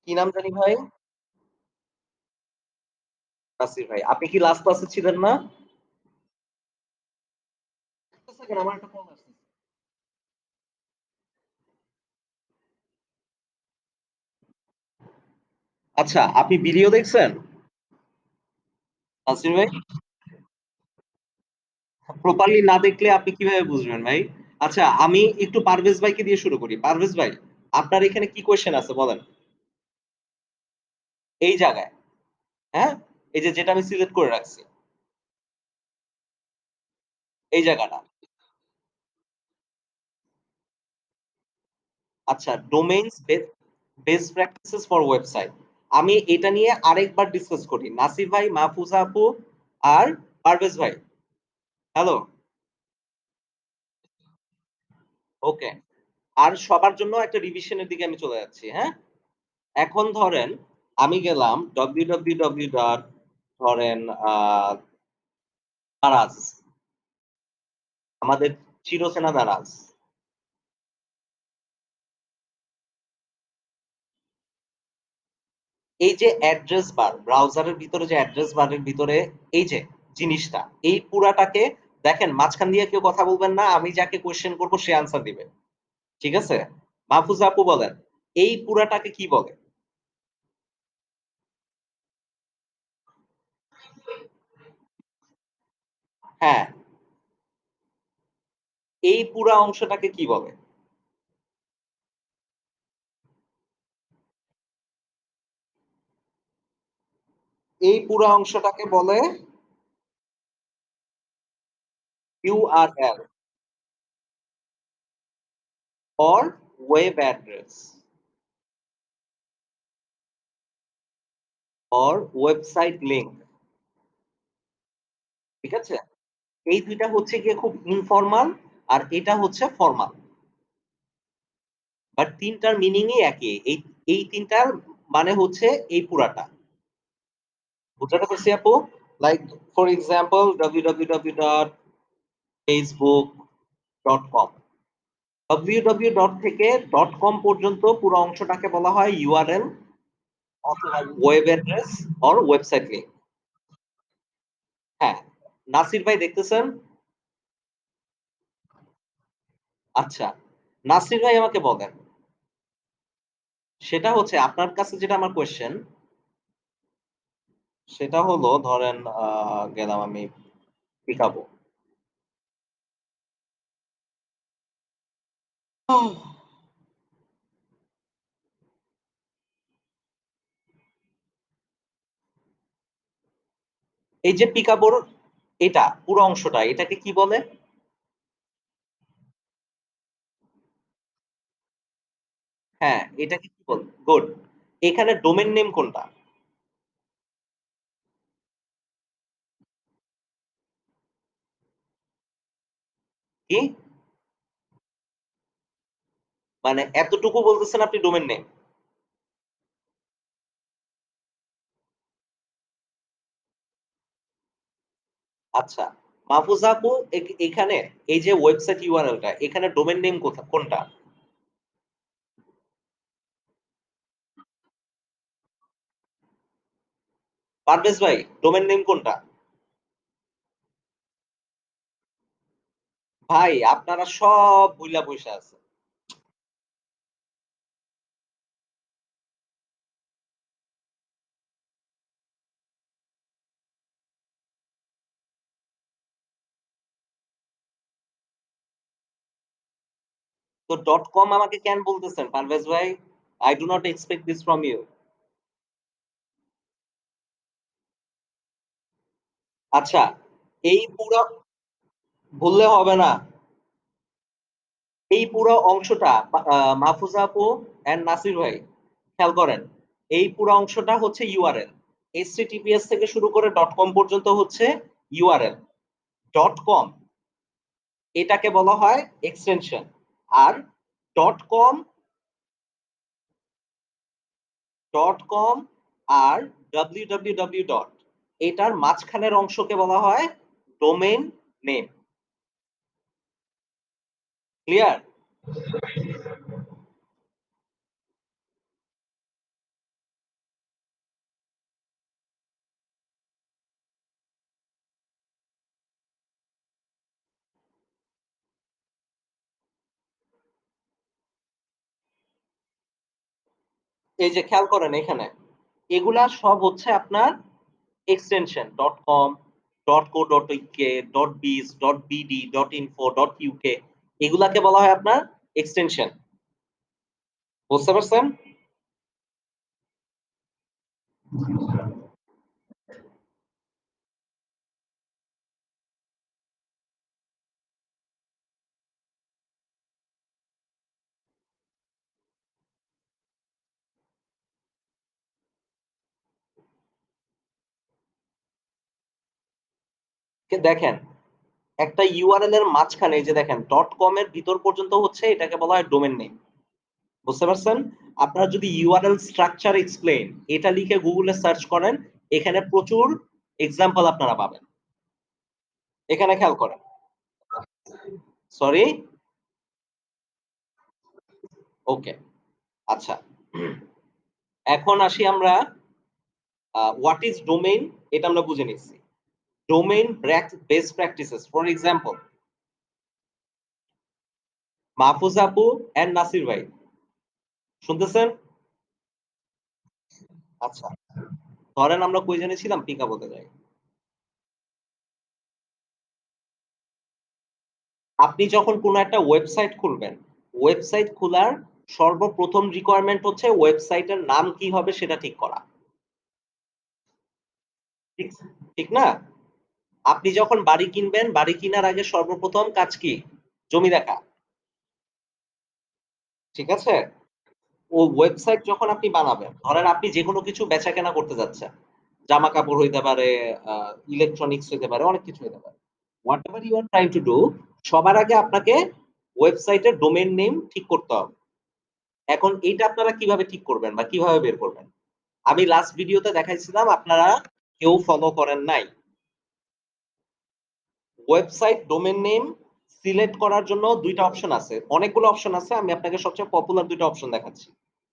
কি নাম জানি ভাই? নাসির ভাই। আপনি কি লাস্ট ক্লাসে ছিলেন না? একটা সেকেন্ড আমার একটা কল আসছে। আচ্ছা, আপনি ভিডিও দেখছেন? নাসির ভাই? প্রপারলি না দেখলে আপনি কিভাবে বুঝবেন ভাই? আচ্ছা আমি একটু পারভেজ ভাইকে দিয়ে শুরু করি। পারভেজ ভাই, আপনার এখানে কি কোয়েশ্চেন আছে বলেন? এই জায়গায়, হ্যাঁ? এই যে যেটা আমি সিলেক্ট করে রাখছি। এই জায়গাটা। আচ্ছা domains best practices for website. আমি এটা নিয়ে আরেকবার ডিসকাস করি। নাসির ভাই, মাহফুজা আপু আর পারভেজ ভাই। হ্যালো? ওকে। আর সবার জন্য একটা রিভিশন এর দিকে আমি চলে যাচ্ছি, হ্যাঁ? এখন ধরেন আমি গেলাম www. ধরেন আ দারাজ, আমাদের চিরচেনা দারাজ। এই যে অ্যাড্রেস বার, ব্রাউজারের ভিতরে যে অ্যাড্রেস বারের ভিতরে এই যে জিনিসটা, এই পুরাটাকে দেখেন মাঝখান দিয়ে কেউ কথা বলবেন না। আমি যাকে কোয়েশ্চেন করব সে আনসার দিবে। ঠিক আছে? মাহফুজা আপু বলেন, এই পুরাটাকে কি বলে? হ্যাঁ, এই পুরা অংশটাকে কি বলে? এই পুরা অংশটাকে বলে URL or web address or website link. ঠিক আছে? এই ২ টা হচ্ছে গিয়ে খুব ইনফরমাল আর এটা হচ্ছে ফরমাল। বাট ৩ টার মিনিং ই একই। এই ৩ টার মানে হচ্ছে এই পুরাটা। বুঝাতে পারছি আপু? Like for example www.facebook.com www. থেকে .com পর্যন্ত পুরো অংশটাকে বলা হয় URL অথবা web address or website link. হ্যাঁ, নাসির ভাই দেখতেছেন? আচ্ছা। নাসির ভাই আমাকে বলেন, সেটা হচ্ছে আপনার কাছে যেটা আমার কোয়েশ্চেন সেটা হলো ধরেন গেলাম আমি পিকাবো। এই যে পিকাবোর এটা পুরো অংশটা এটাকে কি বলে? হ্যাঁ, এটাকে কি বলে? গুড। এখানে ডোমেইন নেম কোনটা? কি? মানে এতটুকু বলতেছেন আপনি ডোমেইন নেম। আচ্ছা। মাহফুজা আপু এখানে এই যে ওয়েবসাইট URL টা এখানে ডোমেইন নেম কোনটা? পারভেজ ভাই ডোমেইন নেম কোনটা? ভাই আপনারা সব ভুইলা বইসা আছেন। তো ডট কম আমাকে কেন বলতেছেন পারভেজ ভাই? I do not expect this from you. আচ্ছা, এই পুরা বললে হবে না। এই পুরো অংশটা মাহফুজা আপু অ্যান্ড নাসির ভাই খেয়াল করেন। এই পুরো অংশটা হচ্ছে URL। HTTPS থেকে শুরু করে ডট কম পর্যন্ত হচ্ছে URL। ডট কম এটাকে বলা হয় এক্সটেনশন। আর ডট কম ডট কম আর www. এটার মাঝখানের অংশকে বলা হয় ডোমেইন নেম। ক্লিয়ার? এই যে খেয়াল করেন এখানে। এগুলা সব হচ্ছে আপনার extension dot com. .co.uk, .biz, .bd, .info, .uk এগুলাকে বলা হয় আপনার এক্সটেনশন। বুঝতে পারছেন? দেখেন একটা ইউআরএল এর মাঝখানে এই যে দেখেন .com এর ভিতর পর্যন্ত হচ্ছে এটাকে বলা হয় ডোমেইন নেম। বুঝতে পারছেন? আপনারা যদি ইউআরএল স্ট্রাকচার এক্সপ্লেইন এটা লিখে গুগলে সার্চ করেন, এখানে প্রচুর এক্সাম্পল আপনারা পাবেন। এখানে খেয়াল করেন। সরি? ওকে। আচ্ছা। এখন আসি আমরা হোয়াট ইস ডোমেইন এটা আমরা বুঝে নিচ্ছি। Domain best practices for example Mahfuz আপু অ্যান্ড নাসির ভাই। শুনতেছেন? আচ্ছা। ধরেন আমরা কই জানি ছিলাম? পিকাবোতে যাই। আপনি যখন কোন একটা ওয়েবসাইট খুলবেন, ওয়েবসাইট খোলার সর্বপ্রথম রিকোয়ারমেন্ট হচ্ছে ওয়েবসাইটের নাম কি হবে সেটা ঠিক করা। ঠিক ঠিক না? আপনি যখন বাড়ি কিনবেন, বাড়ি কিনার আগে সর্বপ্রথম কাজ কি? জমি দেখা। ঠিক আছে? ও ওয়েবসাইট যখন আপনি বানাবেন, ধরেন আপনি যেকোনো কিছু বেচাকেনা করতে যাচ্ছেন। জামাকাপড় হইতে পারে, আ ইলেকট্রনিক্স হইতে পারে, অনেক কিছু হইতে পারে। Whatever you are trying to do সবার আগে আপনাকে ওয়েবসাইটের ডোমেইন নেম ঠিক করতে হবে। এখন এইটা আপনারা কিভাবে ঠিক করবেন বা কিভাবে বের করবেন? আমি লাস্ট ভিডিওতে দেখাইছিলাম আপনারা কেউ ফলো করেন নাই। ওয়েবসাইট ডোমেইন নেম সিলেক্ট করার জন্য ২ টা অপশন আছে। অনেকগুলো অপশন আছে। আমি আপনাকে সবচেয়ে পপুলার ২ টা অপশন দেখাচ্ছি।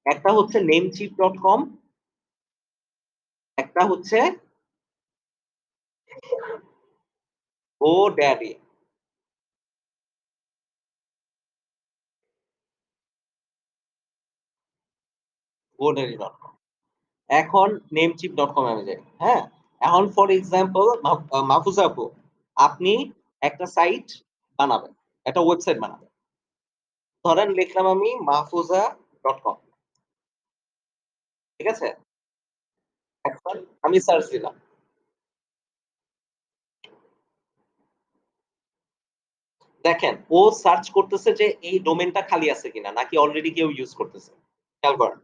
একটা হচ্ছে namecheap.com, একটা হচ্ছে GoDaddy। GoDaddy.com। এখন namecheap.com এ আমি যাই। হ্যাঁ? এখন ফর এক্সাম্পল মাহফুজা আপু, আপনি একটা সাইট বানাবেন। একটা ওয়েবসাইট বানাবেন। ধরেন লিখলাম আমি mahfuza.com। ঠিক আছে? এখন আমি সার্চ দিলাম। দেখেন ও সার্চ করতেছে যে এই ডোমেইনটা খালি আছে কিনা নাকি অলরেডি কেউ ইউজ করতেছে। খেয়াল করেন।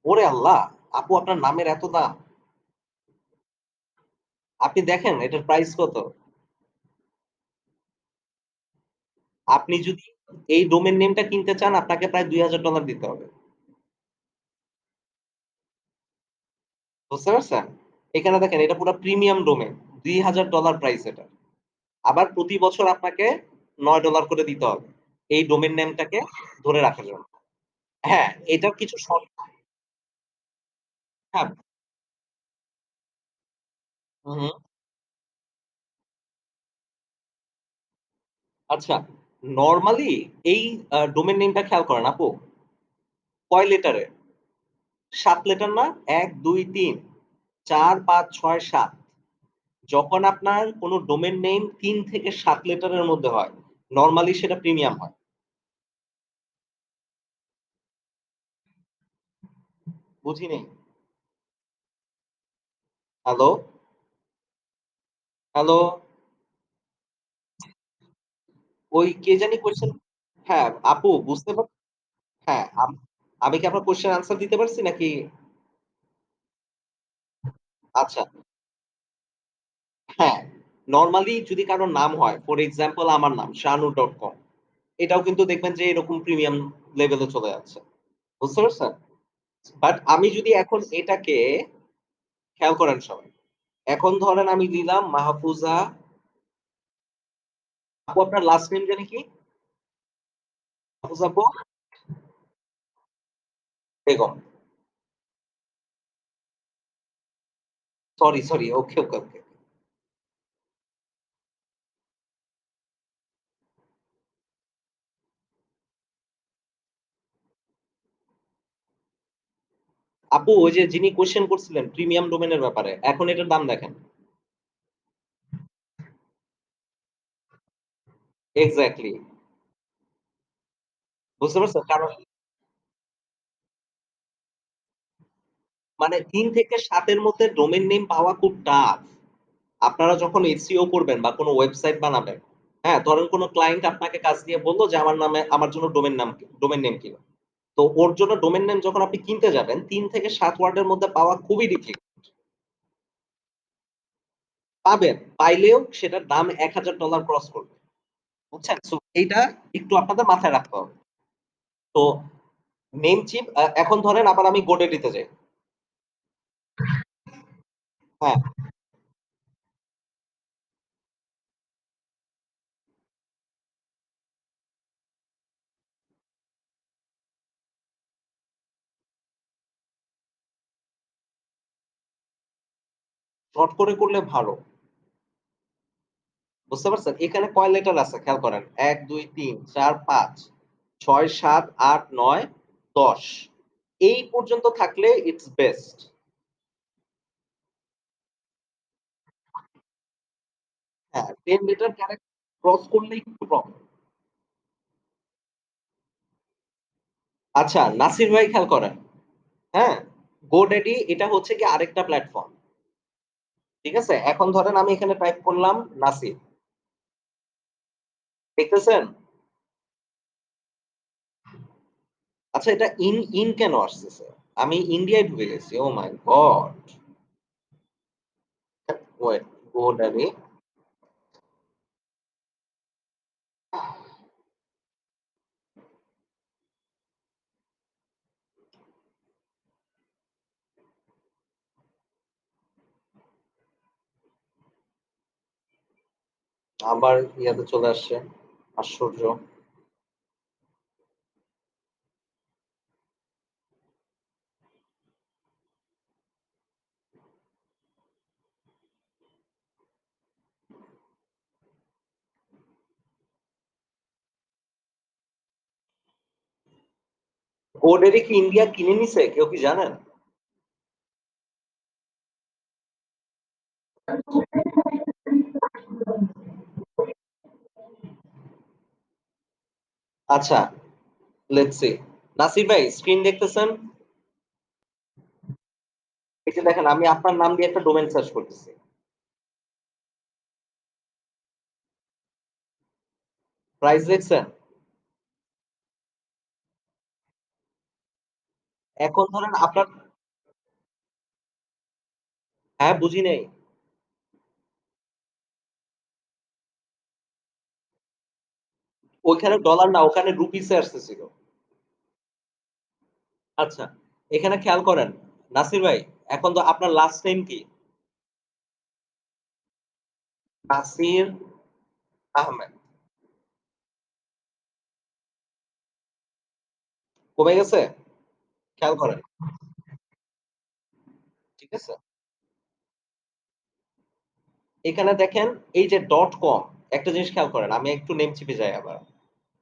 ওরে আল্লাহ! আপু আপনার নামের এত দাম। আপনি দেখেন এটার প্রাইস কত? আপনি যদি এই ডোমেইন নেমটা কিনতে চান আপনাকে প্রায় $২,০০০ দিতে হবে। বুঝতে পারছেন? এখানে দেখেন এটা পুরা প্রিমিয়াম ডোমেইন। $২,০০০ প্রাইস এটা। আবার প্রতি বছর আপনাকে $৯ করে দিতে হবে। এই ডোমেইন নেমটাকে ধরে রাখার জন্য। হ্যাঁ, এটার কিছু হ্যাঁ, হু, হু। আচ্ছা, নরমালি এই ডোমেইন নেমটা খেয়াল করেন আপু। কয় লেটারের? ৭ লেটার না? ১, ২, ৩, ৪, ৫, ৬, ৭। যখন আপনার কোন ডোমেইন নেম ৩ থেকে ৭ লেটারের মধ্যে হয়, নরমালি সেটা প্রিমিয়াম হয়। বুঝি নাই। হ্যালো? হ্যালো? ওই কে জানি কোয়েশ্চেন হ্যাঁ, আপু বুঝতে হ্যাঁ, আমি কি আপনার কোয়েশ্চেন আনসার দিতে পারছি নাকি আচ্ছা, হ্যাঁ, নরমালি যদি কারো নাম হয়, ফর এক্সাম্পল আমার নাম শানু.কম এটাও কিন্তু দেখবেন যে এরকম প্রিমিয়াম লেভেলে চলে যাচ্ছে। বুঝতে পারছেন? বাট আমি যদি এখন এটাকে খেয়াল করেন সবাই। এখন ধরেন আমি দিলাম মাহফুজা আপু আপনার লাস্ট নেম জানি কি? মাহফুজা আপু বেগম। সরি। ওকে। আপু ওই যে যিনি কোয়েশ্চেন করছিলেন প্রিমিয়াম ডোমেইনের ব্যাপারে, এখন এটার দাম দেখেন। এক্সাক্টলি। বুঝতে পারছেন? কারণ মানে ৩ থেকে ৭ এর মধ্যে ডোমেইন নেম পাওয়া খুব টাফ। আপনারা যখন এসইও করবেন বা কোনো ওয়েবসাইট বানাবেন, হ্যাঁ? ধরেন কোনো ক্লায়েন্ট আপনাকে কাজ দিয়ে বলল যে আমার নামে আমার জন্য ডোমেইন নেম কিনো। তো ওর জন্য ডোমেইন নেম যখন আপনি কিনতে যাবেন ৩ থেকে ৭ ওয়ার্ডের মধ্যে পাওয়া খুবই ডিফিকাল্ট। পাবেন, পাইলেও সেটার দাম $১,০০০ ক্রস করবে। বুঝছেন? সো এইটা একটু আপনাদের মাথায় রাখতে হবে। তো নেমচিপ এখন ধরেন আবার আমি GoDaddy তে যাই। হ্যাঁ, শর্ট করে করলে ভালো। বুঝতে পারছেন? এখানে কয় লেটার আছে খেয়াল করেন। ১, ২, ৩, ৪, ৫, ৬, ৭, ৮, ৯, ১০ এই পর্যন্ত থাকলে ইটস বেস্ট। হ্যাঁ, ১০ লেটার ক্যারেক্টার ক্রস করলেই একটু প্রবলেম। আচ্ছা, নাসির ভাই খেয়াল করেন। হ্যাঁ? GoDaddy এটা হচ্ছে গিয়ে আরেকটা প্ল্যাটফর্ম। ঠিক আছে? এখন ধরেন আমি এখানে টাইপ করলাম নাসির। দেখতেছেন? আচ্ছা এটা ইন কেন আসতেছে? আমি ইন্ডিয়ায় ঢুকে গেছি। ওহ মাই গড! ওয়েট GoDaddy আবার ইয়াতে চলে আসছে। আশ্চর্য! GoDaddy কি ইন্ডিয়া কিনে নিছে? কেউ কি জানেন? আচ্ছা, লেটস সি। নাসির ভাই স্ক্রিন দেখতেছেন? এই যে দেখেন আমি আপনার নাম দিয়ে একটা ডোমেইন সার্চ করতেছি। প্রাইস দেখছেন? এখন ধরেন আপনার হ্যাঁ, বুঝি নাই। ওইখানে ডলার না ওখানে রুপিস এ আসতেছিল। আচ্ছা, এখানে খেয়াল করেন। নাসির ভাই, এখন তো আপনার লাস্ট নেম কি? নাসির আহমেদ। কমে গেছে? খেয়াল করেন। ঠিক আছে? এখানে দেখেন এই যে ডট কম একটা জিনিস খেয়াল করেন। আমি একটু নেম চিপে যাই আবার।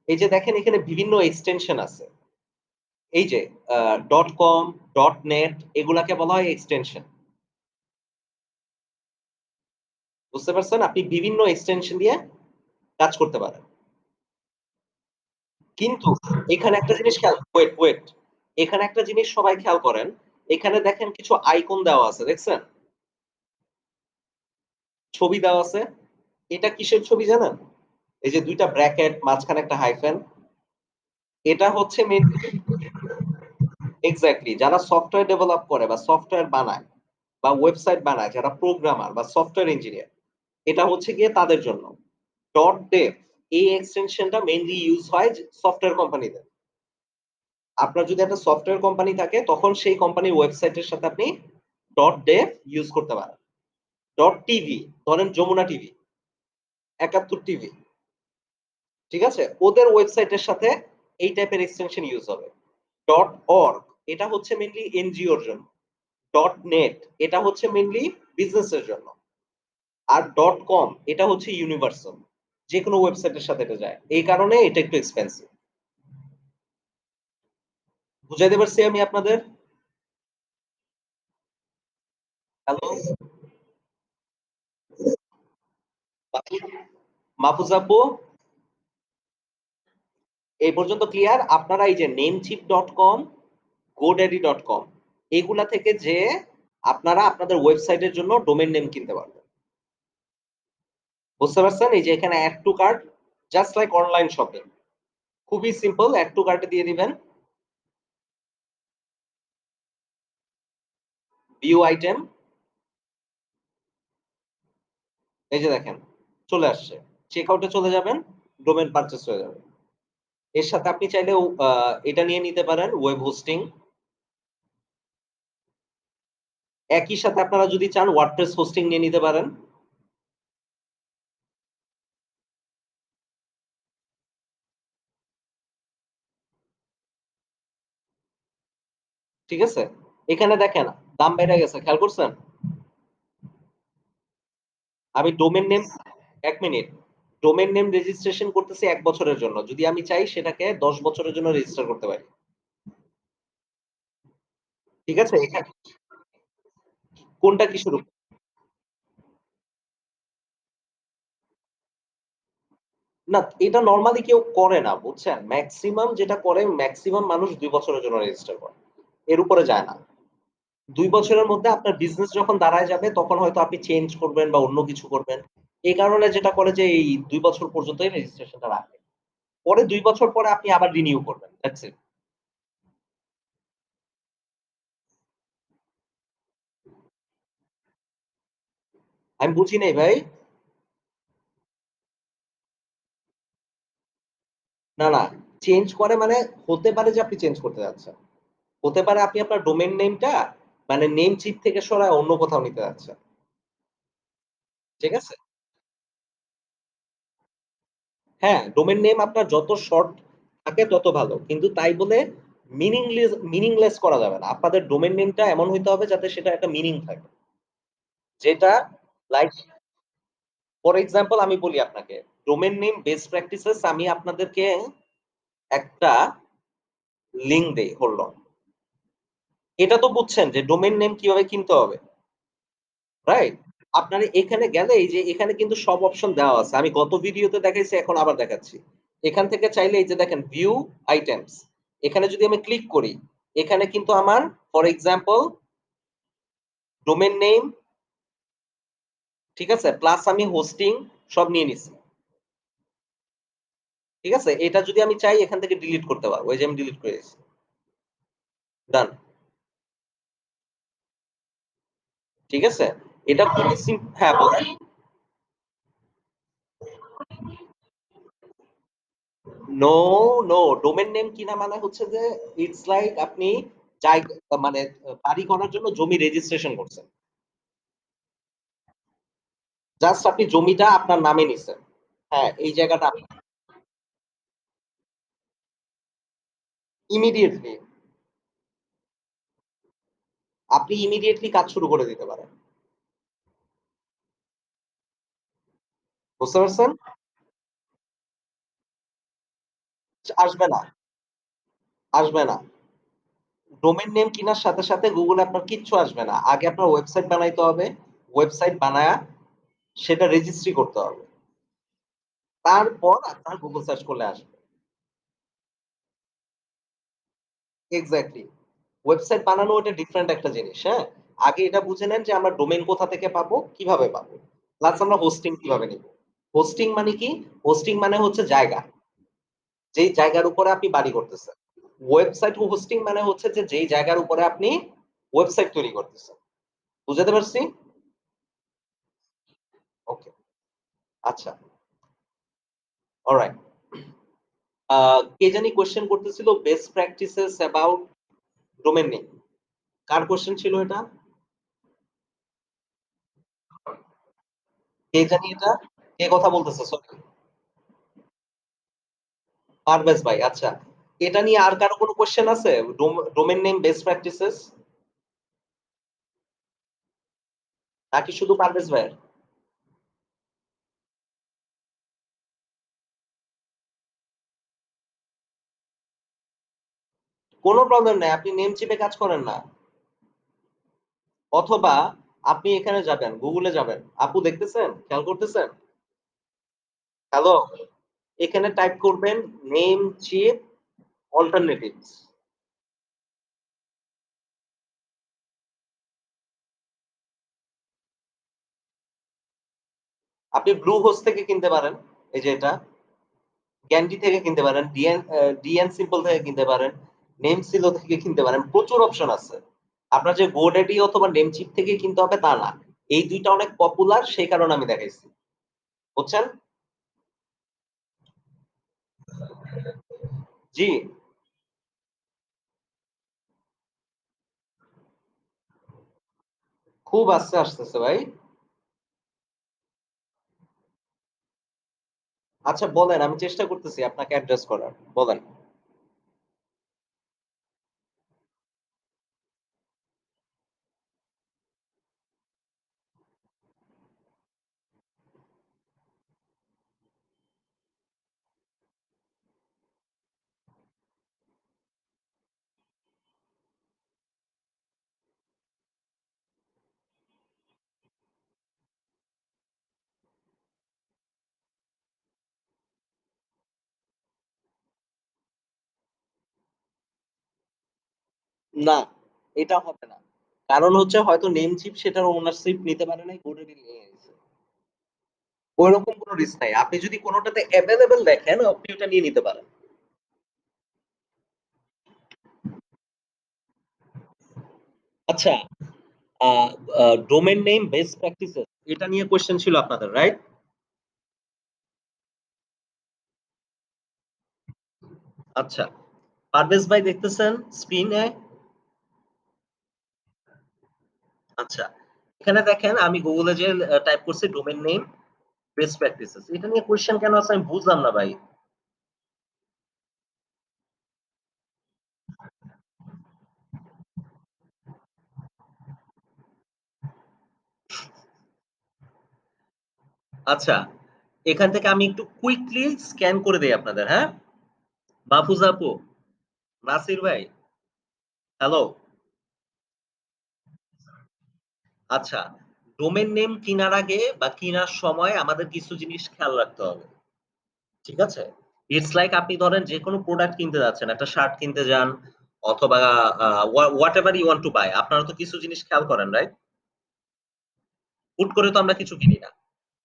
এই যে দেখেন এখানে বিভিন্ন এক্সটেনশন আছে। এই যে ডট কম, ডট নেট এগুলাকে বলা হয় এক্সটেনশন। বুঝতে পারছেন? আপনি বিভিন্ন এক্সটেনশন দিয়ে কাজ করতে পারেন। কিন্তু এখানে একটা জিনিস ওয়েট। এখানে একটা জিনিস সবাই খেয়াল করেন। এখানে দেখেন কিছু আইকন দেওয়া আছে। দেখছেন? ছবি দেওয়া আছে। এটা কিসের ছবি জানেন? এই যে ২ টা ব্র্যাকেট মাঝখানে একটা হাইফেন। এটা হচ্ছে মেইনলি এক্সাক্টলি যারা সফটওয়্যার ডেভেলপ করে বা সফটওয়্যার বানায় বা ওয়েবসাইট বানায় যারা প্রোগ্রামার বা সফটওয়্যার ইঞ্জিনিয়ার এটা হচ্ছে গিয়ে তাদের জন্য। ডট ডেভ এই এক্সটেনশনটা মেইনলি ইউস হয় যে সফটওয়্যার কোম্পানিতে। আপনার যদি একটা সফটওয়্যার কোম্পানি থাকে তখন সেই কোম্পানির ওয়েবসাইটের সাথে আপনি ডট ডেভ ইউস করতে পারেন। ডট টিভি ধরেন যমুনা টিভি, ৭১ টিভি, ঠিক আছে? ওদের ওয়েবসাইটের সাথে এই টাইপের এক্সটেনশন ইউস হবে। ডট অর্গ এটা হচ্ছে মেইনলি এনজিওর জন্য। ডট নেট এটা হচ্ছে মেইনলি বিজনেসের জন্য। আর ডট কম এটা হচ্ছে ইউনিভার্সাল। যেকোনো ওয়েবসাইটের সাথে এটা যায়। এই কারণে এটা একটু এক্সপেনসিভ। বুঝাইতে পারছি আমি আপনাদের? হ্যালো, মাহফুজ আপু, এই পর্যন্ত ক্লিয়ার? আপনারা এই যে namecheap.com, godaddy.com এগুলা থেকে যে আপনারা আপনাদের ওয়েবসাইটের জন্য ডোমেইন নেম কিনতে পারবেন। বুঝতে পারছেন? এই যে এখানে add to cart just like online shopping. খুবই সিম্পল, এড টু কার্টে দিয়ে দিবেন। ভিউ আইটেম, এই যে দেখেন চলে আসছে। চেক আউটে চলে যাবেন, ডোমেইন পারচেজ হয়ে যাবে। এর সাথে আপনি চাইলে এটা নিয়ে নিতে পারেন ওয়েব হোস্টিং। একই সাথে আপনারা যদি চান ওয়ার্ডপ্রেস হোস্টিং নিয়ে নিতে পারেন। ঠিক আছে? এখানে দেখেন দাম বেড়ে গেছে। খেয়াল করছেন? আমি domain name ১ minute. Domain name registration করতেছি ১ বছরের জন্য। যদি আমি চাই সেটাকে ১০ বছরের জন্য রেজিস্টার করতে পারি। ঠিক আছে? কোনটা কি শুরু? না, এটা নরমালি কেউ করে না, বুঝছেন? মেক্সিমাম যেটা করে মেক্সিমাম মানুষ ২ বছরের জন্য রেজিস্টার করে। এর উপরে যায় না। ২ বছরের মধ্যে আপনার বিজনেস যখন দাঁড়ায় যাবে তখন হয়তো আপনি চেঞ্জ করবেন বা অন্য কিছু করবেন। এই কারণে যেটা করে যে এই ২ বছর পর্যন্তই রেজিস্ট্রেশনটা রাখে। পরে ২ বছর পরে আপনি আবার রিনিউ করবেন। That's it. আমি বুঝি নাই ভাই। না, না। চেঞ্জ করে মানে হতে পারে যে আপনি চেঞ্জ করতে যাচ্ছেন। হতে পারে আপনি আপনার ডোমেইন নেমটা মানে নেম চিপ থেকে সরায় অন্য কোথাও নিতে যাচ্ছেন। ঠিক আছে? হ্যাঁ, ডোমেইন নেম আপনার যত শর্ট থাকে তত ভালো। কিন্তু তাই বলে মিনিংলেস করা যাবে না। আপনাদের ডোমেইন নেমটা এমন হইতে হবে যাতে সেটা একটা মিনিং থাকে। যেটা লাইক ফর এক্সাম্পল আমি বলি আপনাকে, ডোমেইন নেম বেস্ট প্র্যাকটিসেস আমি আপনাদেরকে একটা লিঙ্ক দেই। Hold on. এটা তো বুঝছেন যে ডোমেইন নেম কিভাবে কিনতে হবে। রাইট? আপনারা এখানে গেলে এই যে এখানে কিন্তু সব অপশন দেওয়া আছে। আমি গত ভিডিওতে দেখাইছি এখন আবার দেখাচ্ছি। এখান থেকে চাইলে এই যে দেখেন ভিউ আইটেমস। এখানে যদি আমি ক্লিক করি, এখানে কিন্তু আমার ফর এক্সাম্পল ডোমেইন নেম, ঠিক আছে? প্লাস আমি হোস্টিং সব নিয়ে নিছি। ঠিক আছে? এটা যদি আমি চাই এখান থেকে ডিলিট করতে পারবো। এই যে আমি ডিলিট করে দিছি। ডান। ঠিক আছে? এটা খুবই হ্যাঁ, বলেন। No, no. ডোমেইন নেম কিনা মানে হচ্ছে যে ইটস লাইক আপনি জায়গ মানে বাড়ি করার জন্য জমি রেজিস্ট্রেশন করছেন। জাস্ট আপনি জমিটা আপনার নামে নিছেন। হ্যাঁ, এই জায়গাটা ইমিডিয়েটলি আপনি ইমিডিয়েটলি কাজ শুরু করে দিতে পারেন। বুঝতে পারছেন? আসবে না, আসবে না। ডোমেইন নেম কিনার সাথে, সাথে Google এ আপনার কিচ্ছু আসবে না। আগে আপনার ওয়েবসাইট বানাইতে হবে। ওয়েবসাইট বানায়া সেটা রেজিস্ট্রি করতে হবে। তারপর আপনার Google সার্চ করলে আসবে। এক্সাক্টলি। ওয়েবসাইট বানানো ওটা ডিফারেন্ট একটা জিনিস, হ্যাঁ? আগে এটা বুঝে নেন যে আমরা ডোমেইন কোথা থেকে পাবো, কিভাবে পাবো। প্লাস আমরা হোস্টিং কিভাবে নিব। হোস্টিং মানে কি? হোস্টিং মানে হচ্ছে জায়গা। যেই জায়গার উপরে আপনি বাড়ি করতেছেন। ওয়েবসাইট হোস্টিং মানে হচ্ছে যে যেই জায়গার উপরে আপনি ওয়েবসাইট তৈরি করতেছেন। বুঝাতে পারছি? ওকে। আচ্ছা। অলরাইট। কে জানি কোয়েশ্চেন করতেছিল best practices about domain name. Car question ছিল এটা? কে জানি এটা? কে কথা বলতেছে? সরি। পারভেজ ভাই, আচ্ছা। এটা নিয়ে আর কারো কোনো কোয়েশ্চেন আছে? ডোমেইন নেম বেস্ট প্র্যাকটিসেস নাকি শুধু পারভেজ ভাইয়ের? কোনো প্রবলেম নাই। আপনি নেম চিপে কাজ করেন না। অথবা আপনি এখানে যাবেন, গুগলে যাবেন। আপু দেখতেছেন? খেয়াল করতেছেন? হ্যালো? এখানে টাইপ করবেন নেম চিপ অল্টারনেটিভস। আপনি ব্লু হোস্ট থেকে কিনতে পারেন। এই যে এটা। ক্যান্ডি থেকে কিনতে পারেন, ডিএন সিম্পল থেকে কিনতে পারেন, নেমসিলো থেকে কিনতে পারেন। প্রচুর অপশন আছে। আপনার যে GoDaddy অথবা নেমচিপ থেকে কিনতে হবে তা না। এই ২ টা অনেক পপুলার সেই কারণে আমি দেখাইছি। বুঝছেন? জি, খুব আস্তে আসতেছে ভাই। আচ্ছা বলেন, আমি চেষ্টা করতেছি আপনাকে অ্যাড্রেস করার। বলেন। না, এটা হবে না। কারণ হচ্ছে হয়তো নেমচিপ সেটার ওনারশিপ নিতে পারে নাই, GoDaddy নিয়ে নিছে। ঐরকম কোন রিস্ক নাই। আপনি যদি কোনটাতে এভেইলেবল দেখেন, আপনি ওটা নিয়ে নিতে পারেন। আচ্ছা, আ ডোমেইন নেম বেস্ট প্র্যাকটিসেস এটা নিয়ে কোয়েশ্চেন ছিল আপনাদের, রাইট? আচ্ছা। পারভেজ ভাই দেখতেছেন স্ক্রিনে? আচ্ছা। এখানে দেখেন আমি গুগলে যে টাইপ করছি ডোমেইন নেম বেস্ট প্র্যাকটিসেস। এটা নিয়ে কোয়েশ্চেন কেন আছে আমি বুঝলাম না ভাই। আচ্ছা। এখান থেকে আমি একটু কুইকলি স্ক্যান করে দেই আপনাদের, হ্যাঁ? মাহফুজা আপু, নাসির ভাই, হ্যালো। আচ্ছা। ডোমেইন নেম কিনার আগে বা কিনার সময় আমাদের কিছু জিনিস খেয়াল রাখতে হবে। ঠিক আছে? ইটস লাইক আপনি ধরেন যেকোনো প্রোডাক্ট কিনতে যাচ্ছেন, একটা শার্ট কিনতে যান অথবা whatever you want to buy আপনারা তো কিছু জিনিস খেয়াল করেন, রাইট? হুট করে তো আমরা কিছু কিনি না।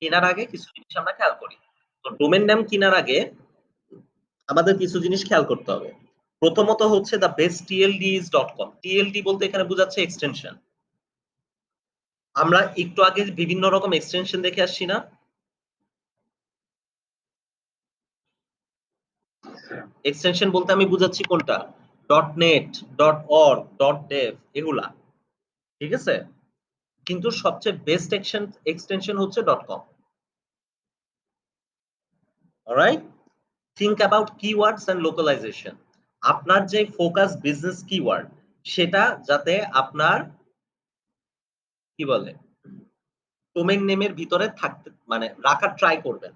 কেনার আগে কিছু জিনিস আমরা খেয়াল করি। তো ডোমেইন নেম কিনার আগে আমাদের কিছু জিনিস খেয়াল করতে হবে। প্রথমত হচ্ছে দ্যা বেস্ট tlds.com। টিএলডি বলতে এখানে বোঝাচ্ছে এক্সটেনশন। আমরা একটু আগে বিভিন্ন রকম এক্সটেনশন দেখে আসছি না? এক্সটেনশন বলতে আমি বুঝাচ্ছি কোনটা? .net, .org, .dev এগুলা। ঠিক আছে? কিন্তু সবচেয়ে বেস্ট এক্সটেনশন হচ্ছে .com। Alright? Think about keywords and localisation. আপনার যে ফোকাস বিজনেস কিওয়ার্ড সেটা যাতে আপনার কি বলে ডোমেইন নেমের ভিতরে থাকতে মানে রাখার ট্রাই করবেন।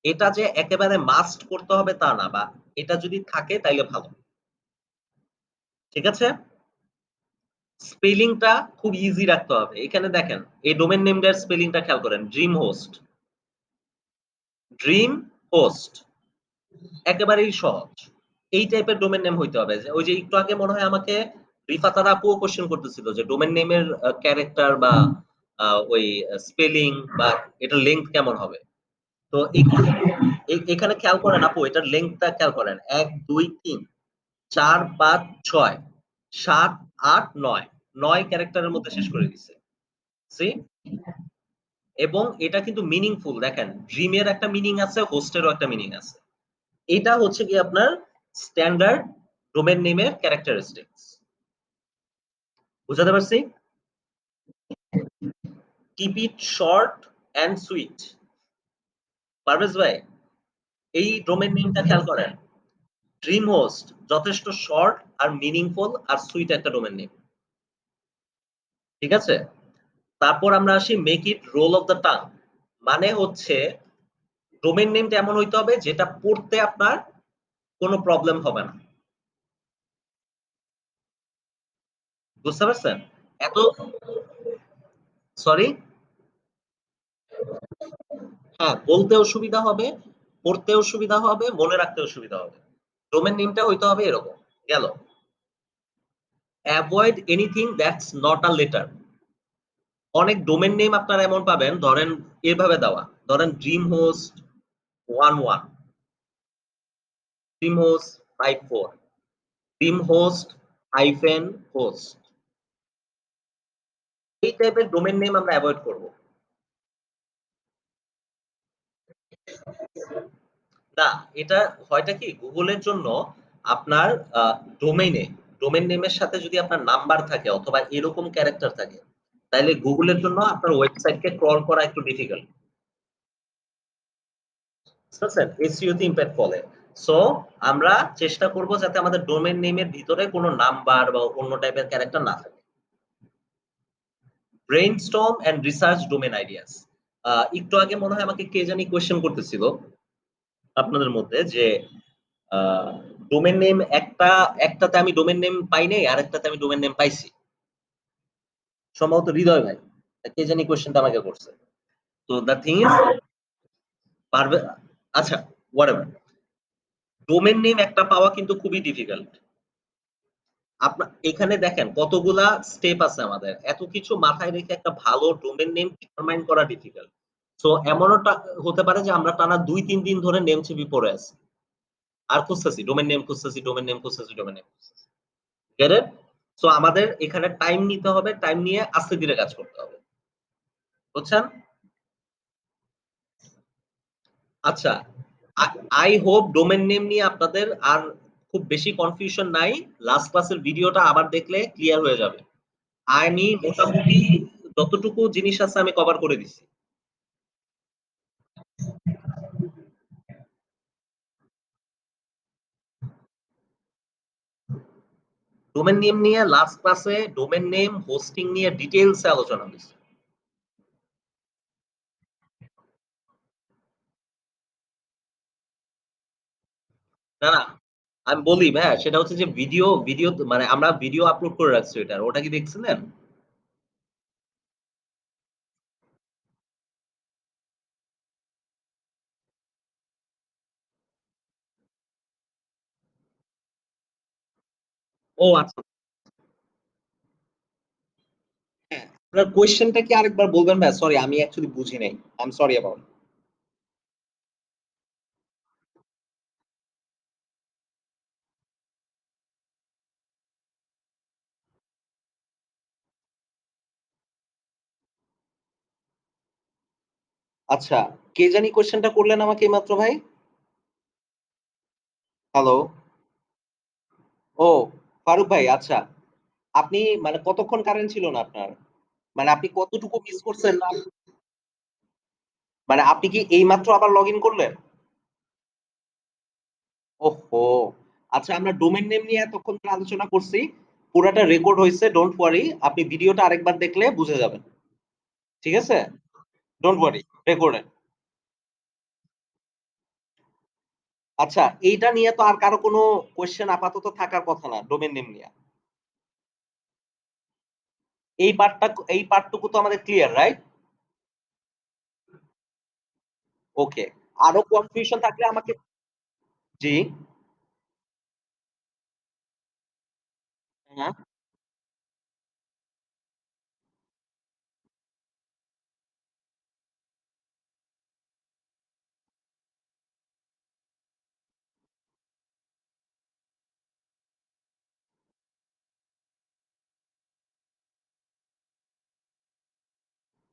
এটা যে একেবারে মাস্ট করতে হবে তা না বা এটা যদি থাকে তাইলে ভালো। ঠিক আছে? স্পেলিংটা খুব ইজি রাখতে হবে। এখানে দেখেন এই ডোমেইন নেমটার স্পেলিংটা খেয়াল করেন। ড্রিম হোস্ট, ড্রিম হোস্ট একেবারেই সহজ। এই টাইপের ডোমেইন নেম হইতে হবে। যে ওই যে একটু আগে মনে হয় আমাকে রিফাত আপুও কোয়েশ্চেন করতেছিল যে ডোমেইন নেমের ক্যারেক্টার বা ওই স্পেলিং বা এটার লেংথ কেমন হবে? তো এখানে খেয়াল করেন আপু এটার লেংথটা খেয়াল করেন। ১, ২, ৩, ৪, ৫, ৬, ৭, ৮, ৯। ৯ ক্যারেক্টারের মধ্যে শেষ করে দিছে। সি? এবং এটা কিন্তু মিনিংফুল দেখেন। ড্রিম এর একটা মিনিং আছে, হোস্ট এরও একটা মিনিং আছে। এটা হচ্ছে গিয়ে আপনার স্ট্যান্ডার্ড ডোমেইন নেমের ক্যারেক্টারিস্টিকস। বুঝাতে পারছি? Keep it short and sweet. Parvez ভাই, এই ডোমেইন নেমটা খেয়াল করেন। ড্রিম হোস্ট যথেষ্ট শর্ট আর মিনিংফুল আর সুইট একটা ডোমেইন নেম। ঠিক আছে? তারপর আমরা আসি make it roll of the tongue. মানে হচ্ছে ডোমেইন নেমটা এমন হইতে হবে যেটা পড়তে আপনার কোন প্রবলেম হবে না। বুঝতে পারছেন? এত সরি? হ্যাঁ, বলতেও সুবিধা হবে, পড়তেও সুবিধা হবে, মনে রাখতেও সুবিধা হবে। ডোমেইন নেমটা হইতে হবে এরকম। গেল। Avoid anything that's not a letter. অনেক ডোমেইন নেম আপনারা এমন পাবেন, ধরেন এভাবে দেওয়া। ধরেন dream host 11, dream host 54, dream host hyphen host. এই টাইপের ডোমেইন নেম আমরা এভয়েড করব। না, এটা হয়টা কি গুগলের জন্য আপনার ডোমেইনে ডোমেইন নেমের সাথে যদি আপনার নাম্বার থাকে অথবা এরকম ক্যারেক্টার থাকে, তাইলে গুগলের জন্য আপনার ওয়েবসাইটকে ক্রল করা একটু ডিফিকাল্ট। বুঝতে পারছেন? এসইও তে ইমপ্যাক্ট ফলে। সো আমরা চেষ্টা করব যাতে আমাদের ডোমেইন নেমের ভিতরে কোনো নাম্বার বা অন্য টাইপের ক্যারেক্টার না থাকে। Brainstorm and research domain ideas. একটু আগে মনে হয় আমাকে কে জানি কোয়েশ্চেন করতেছিল আপনাদের মধ্যে যে আ ডোমেইন নেম একটাতে আমি ডোমেইন নেম পাই নাই, আরেকটাতে আমি ডোমেইন নেম পাইছি। সম্ভবত হৃদয় ভাই। কে জানি কোয়েশ্চেনটা আমাকে করছে। তো দ্যা থিং ইস পারবে আচ্ছা হোয়াটএভার। ডোমেইন নেম একটা পাওয়া কিন্তু খুবই ডিফিকাল্ট। এখানে দেখেন কতগুলা স্টেপ আছে আমাদের। এত কিছু মাথায় রেখে একটা ভালো ডোমেইন নেম ডিটারমাইন করা ডিফিকাল্ট। সো এমনও হতে পারে যে আমরা টানা ২-৩ দিন ধরে নেম চেপে পড়ে আছি। আর খুঁজতেছি, ডোমেইন নেম খুঁজতেছি, ডোমেইন নেম খুঁজতেছি, ডোমেইন নেম খুঁজতেছি। Get it? সো আমাদের এখানে টাইম নিতে হবে, টাইম নিয়ে আস্তে ধীরে কাজ করতে হবে। বুঝছেন? আচ্ছা, আ আই হোপ ডোমেইন নেম নিয়ে আপনাদের আর খুব বেশি কনফিউশন নাই। লাস্ট ক্লাসের ভিডিওটা আবার দেখলে ক্লিয়ার হয়ে যাবে। আমি মোটামুটি যতটুকু জিনিস আছে আমি কভার করে দিছি। ডোমেইন নেম নিয়ে লাস্ট ক্লাসে ডোমেইন নেম, হোস্টিং নিয়ে ডিটেইলস এ আলোচনা হইছে। না, না, আমি বলি ভাইয়া সেটা হচ্ছে যে ভিডিও মানে আমরা ভিডিও আপলোড করে রাখছি ওটার। ওটা কি দেখছিলেন? ও আচ্ছা। হ্যাঁ, আপনার কোয়েশ্চেনটা কি আরেকবার বলবেন ভাইয়া? সরি আমি অ্যাকচুয়ালি বুঝি নাই। I am sorry about. আচ্ছা, কে জানি কোয়েশ্চেনটা করলেন আমাকে এইমাত্র ভাই? হ্যালো? ও ফারুক ভাই আচ্ছা। আপনি মানে কতক্ষণ কারেন্ট ছিল না আপনার? মানে আপনি কতটুকু মিস করছেন না মানে আপনি কি এইমাত্র আবার লগইন করলেন? ওহহো! আচ্ছা আমরা ডোমেইন নেম নিয়ে এতক্ষণ ধরে আলোচনা করছি। পুরাটা রেকর্ড হইছে। Don't worry. আপনি ভিডিওটা আরেকবার দেখলে বুঝে যাবেন। ঠিক আছে? Don't worry. রেকর্ডেড। আচ্ছা এইটা নিয়ে তো আর কারো কোনো কোয়েশ্চেন আপাতত থাকার কথা না ডোমেইন নেম নিয়া। এই পার্টটুকু তো আমাদের ক্লিয়ার, রাইট? ওকে। আরো কনফিউশন থাকলে আমাকে জি। হ্যাঁ।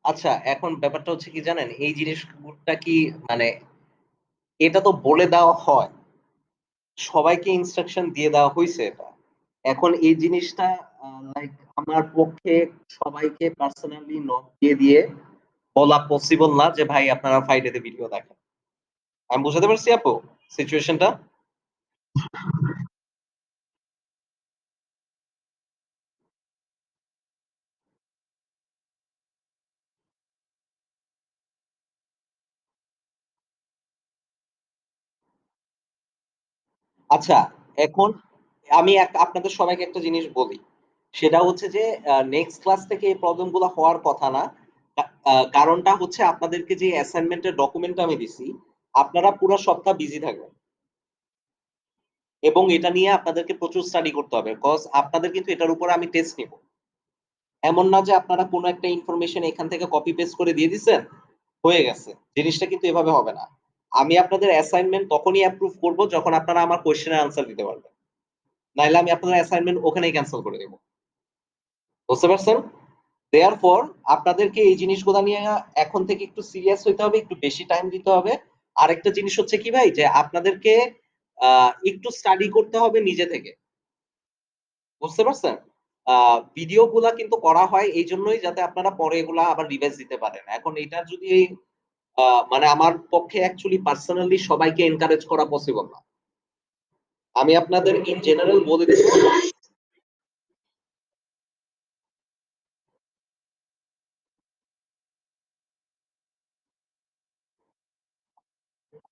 আচ্ছা এখন ব্যাপারটা হচ্ছে কি জানেন? এই জিনিসগুলা কি মানে এটা তো বলে দেওয়া হয়। সবাইকে ইনস্ট্রাকশন দিয়ে দেওয়া হইছে এটা। এখন এই জিনিসটা লাইক আমার পক্ষে সবাইকে পার্সোনালি নক দিয়ে বলা পসিবল না যে ভাই আপনারা ফ্রাইডে তে ভিডিও দেখেন। আমি বুঝাতে পারছি আপু সিচুয়েশনটা? আচ্ছা এখন আমি আপনাদের সবাইকে একটা জিনিস বলি। সেটা হচ্ছে যে নেক্সট ক্লাস থেকে এই প্রবলেম গুলা হওয়ার কথা না। কারণটা হচ্ছে আপনাদেরকে যে অ্যাসাইনমেন্টের ডকুমেন্ট আমি দিছি, আপনারা পুরা সপ্তাহ বিজি থাকবেন। এবং এটা নিয়ে আপনাদেরকে প্রচুর স্টাডি করতে হবে। কজ আপনাদের কিন্তু এটার উপরে আমি টেস্ট নিব। এমন না যে আপনারা কোন একটা ইনফরমেশন এখান থেকে কপি পেস্ট করে দিয়ে দিছেন, হয়ে গেছে। জিনিসটা কিন্তু এভাবে হবে না। আমি আপনাদের অ্যাসাইনমেন্ট তখনই অ্যাপ্রুভ করব যখন আপনারা আমার কোয়েশ্চেনের আনসার দিতে পারবেন। নাইলে আমি আপনাদের অ্যাসাইনমেন্ট ওখানেই ক্যানসেল করে দেব। বুঝতে পারছেন? দেয়ারফর আপনাদেরকে এই জিনিসগুলা নিয়ে এখন থেকে একটু সিরিয়াস হইতে হবে, একটু বেশি টাইম দিতে হবে। আরেকটা জিনিস হচ্ছে কি ভাই যে আপনাদেরকে একটু স্টাডি করতে হবে নিজে থেকে। বুঝতে পারছেন? আ ভিডিও গুলা কিন্তু করা হয় এইজন্যই যাতে আপনারা পরে এগুলা আবার রিভাইজ দিতে পারেন। এখন এটা যদি আ মানে আমার পক্ষে অ্যাকচুয়ালি পার্সোনালি সবাইকে এনকারেজ করা পসিবল না। আমি আপনাদের ইন জেনারেল বলে দিচ্ছি।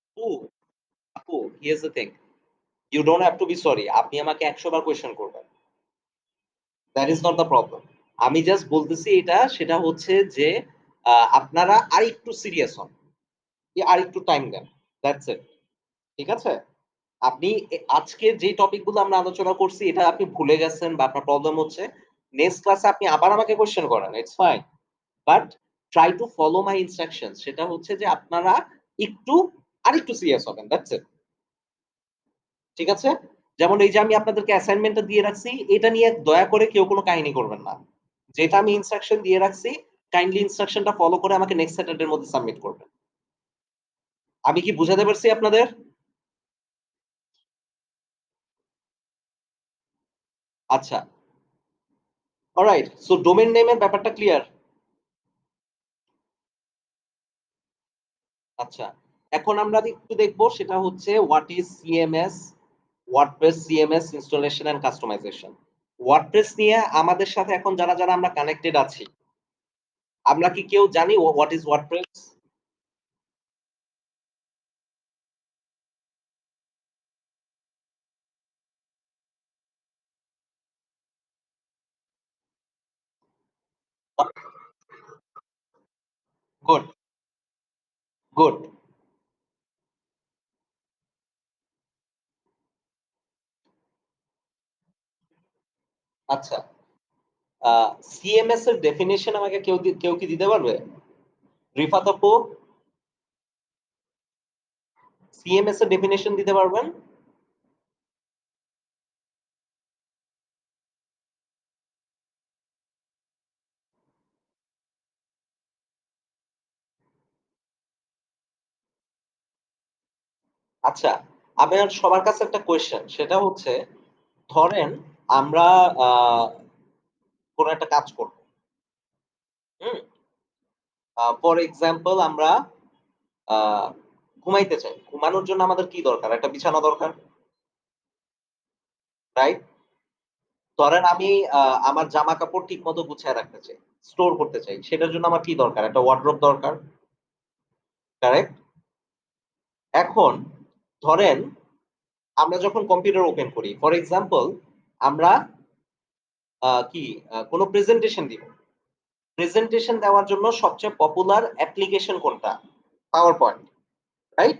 আপু, আপু, here's the thing. You don't have to be sorry. আপনি আমাকে ১০০ বার কোয়েশ্চেন করবেন। That is not the problem. আমি জাস্ট বলতেছি এটা সেটা হচ্ছে যে আপনারা আরেকটু সিরিয়াস হন। আরেকটু টাইম দেন। That's it. ঠিক আছে? আপনি আজকে যে টপিক গুলো আমরা আলোচনা করছি এটা আপনি ভুলে গেছেন বা আপনার প্রবলেম হচ্ছে। নেক্সট ক্লাসে আপনি আবার আমাকে কোয়েশ্চেন করেন। It's fine. But try to follow my instructions. সেটা হচ্ছে যে আপনারা একটু আরেকটু সিরিয়াস হবেন। That's it. ঠিক আছে? যেমন এই যে আমি আপনাদেরকে অ্যাসাইনমেন্টটা দিয়ে রাখছি, এটা নিয়ে দয়া করে কেউ কোন কাহিনী করবেন না। যেটা আমি ইনস্ট্রাকশন দিয়ে রাখছি, কাইন্ডলি ইনস্ট্রাকশনটা ফলো করে আমাকে নেক্সট স্যাটারডে এর মধ্যে সাবমিট করবেন। আমি কি বুঝাতে পারছি আপনাদের? আচ্ছা। অলরাইট। সো ডোমেইন নেম এর ব্যাপারটা ক্লিয়ার? আচ্ছা। এখন আমরা একটু দেখব সেটা হচ্ছে what is CMS, WordPress CMS installation and customization. WordPress নিয়ে আমাদের সাথে এখন যারা আমরা কানেক্টেড আছি, আমরা কি কেউ জানি what is WordPress? Good, good. আচ্ছা। আ সিএমএস এর ডেফিনিশন আমাকে কেউ কি দিতে পারবে? রিফাত আপু, সিএমএস এর ডেফিনিশন দিতে পারবেন? আচ্ছা, আমার সবার কাছে একটা কোয়েশ্চেন সেটা হচ্ছে ধরেন আমরা আ কোন একটা কাজ করব। হুম? ফর এক্সাম্পল আমরা আ ঘুমাইতে চাই। ঘুমানোর জন্য আমাদের কি দরকার? একটা বিছানা দরকার। রাইট? ধরেন আমি আমার জামাকাপড় ঠিকমতো গুছায় রাখতে চাই। স্টোর করতে চাই। সেটার জন্য আমার কি দরকার? একটা ওয়ারড্রোব দরকার। কারেক্ট? এখন ধরেন আমরা যখন কম্পিউটার ওপেন করি, ফর এক্সাম্পল আমরা কোন প্রেজেন্টেশন দিব। প্রেজেন্টেশন দেওয়ার জন্য সবচেয়ে পপুলার অ্যাপ্লিকেশন কোনটা? Power point. রাইট?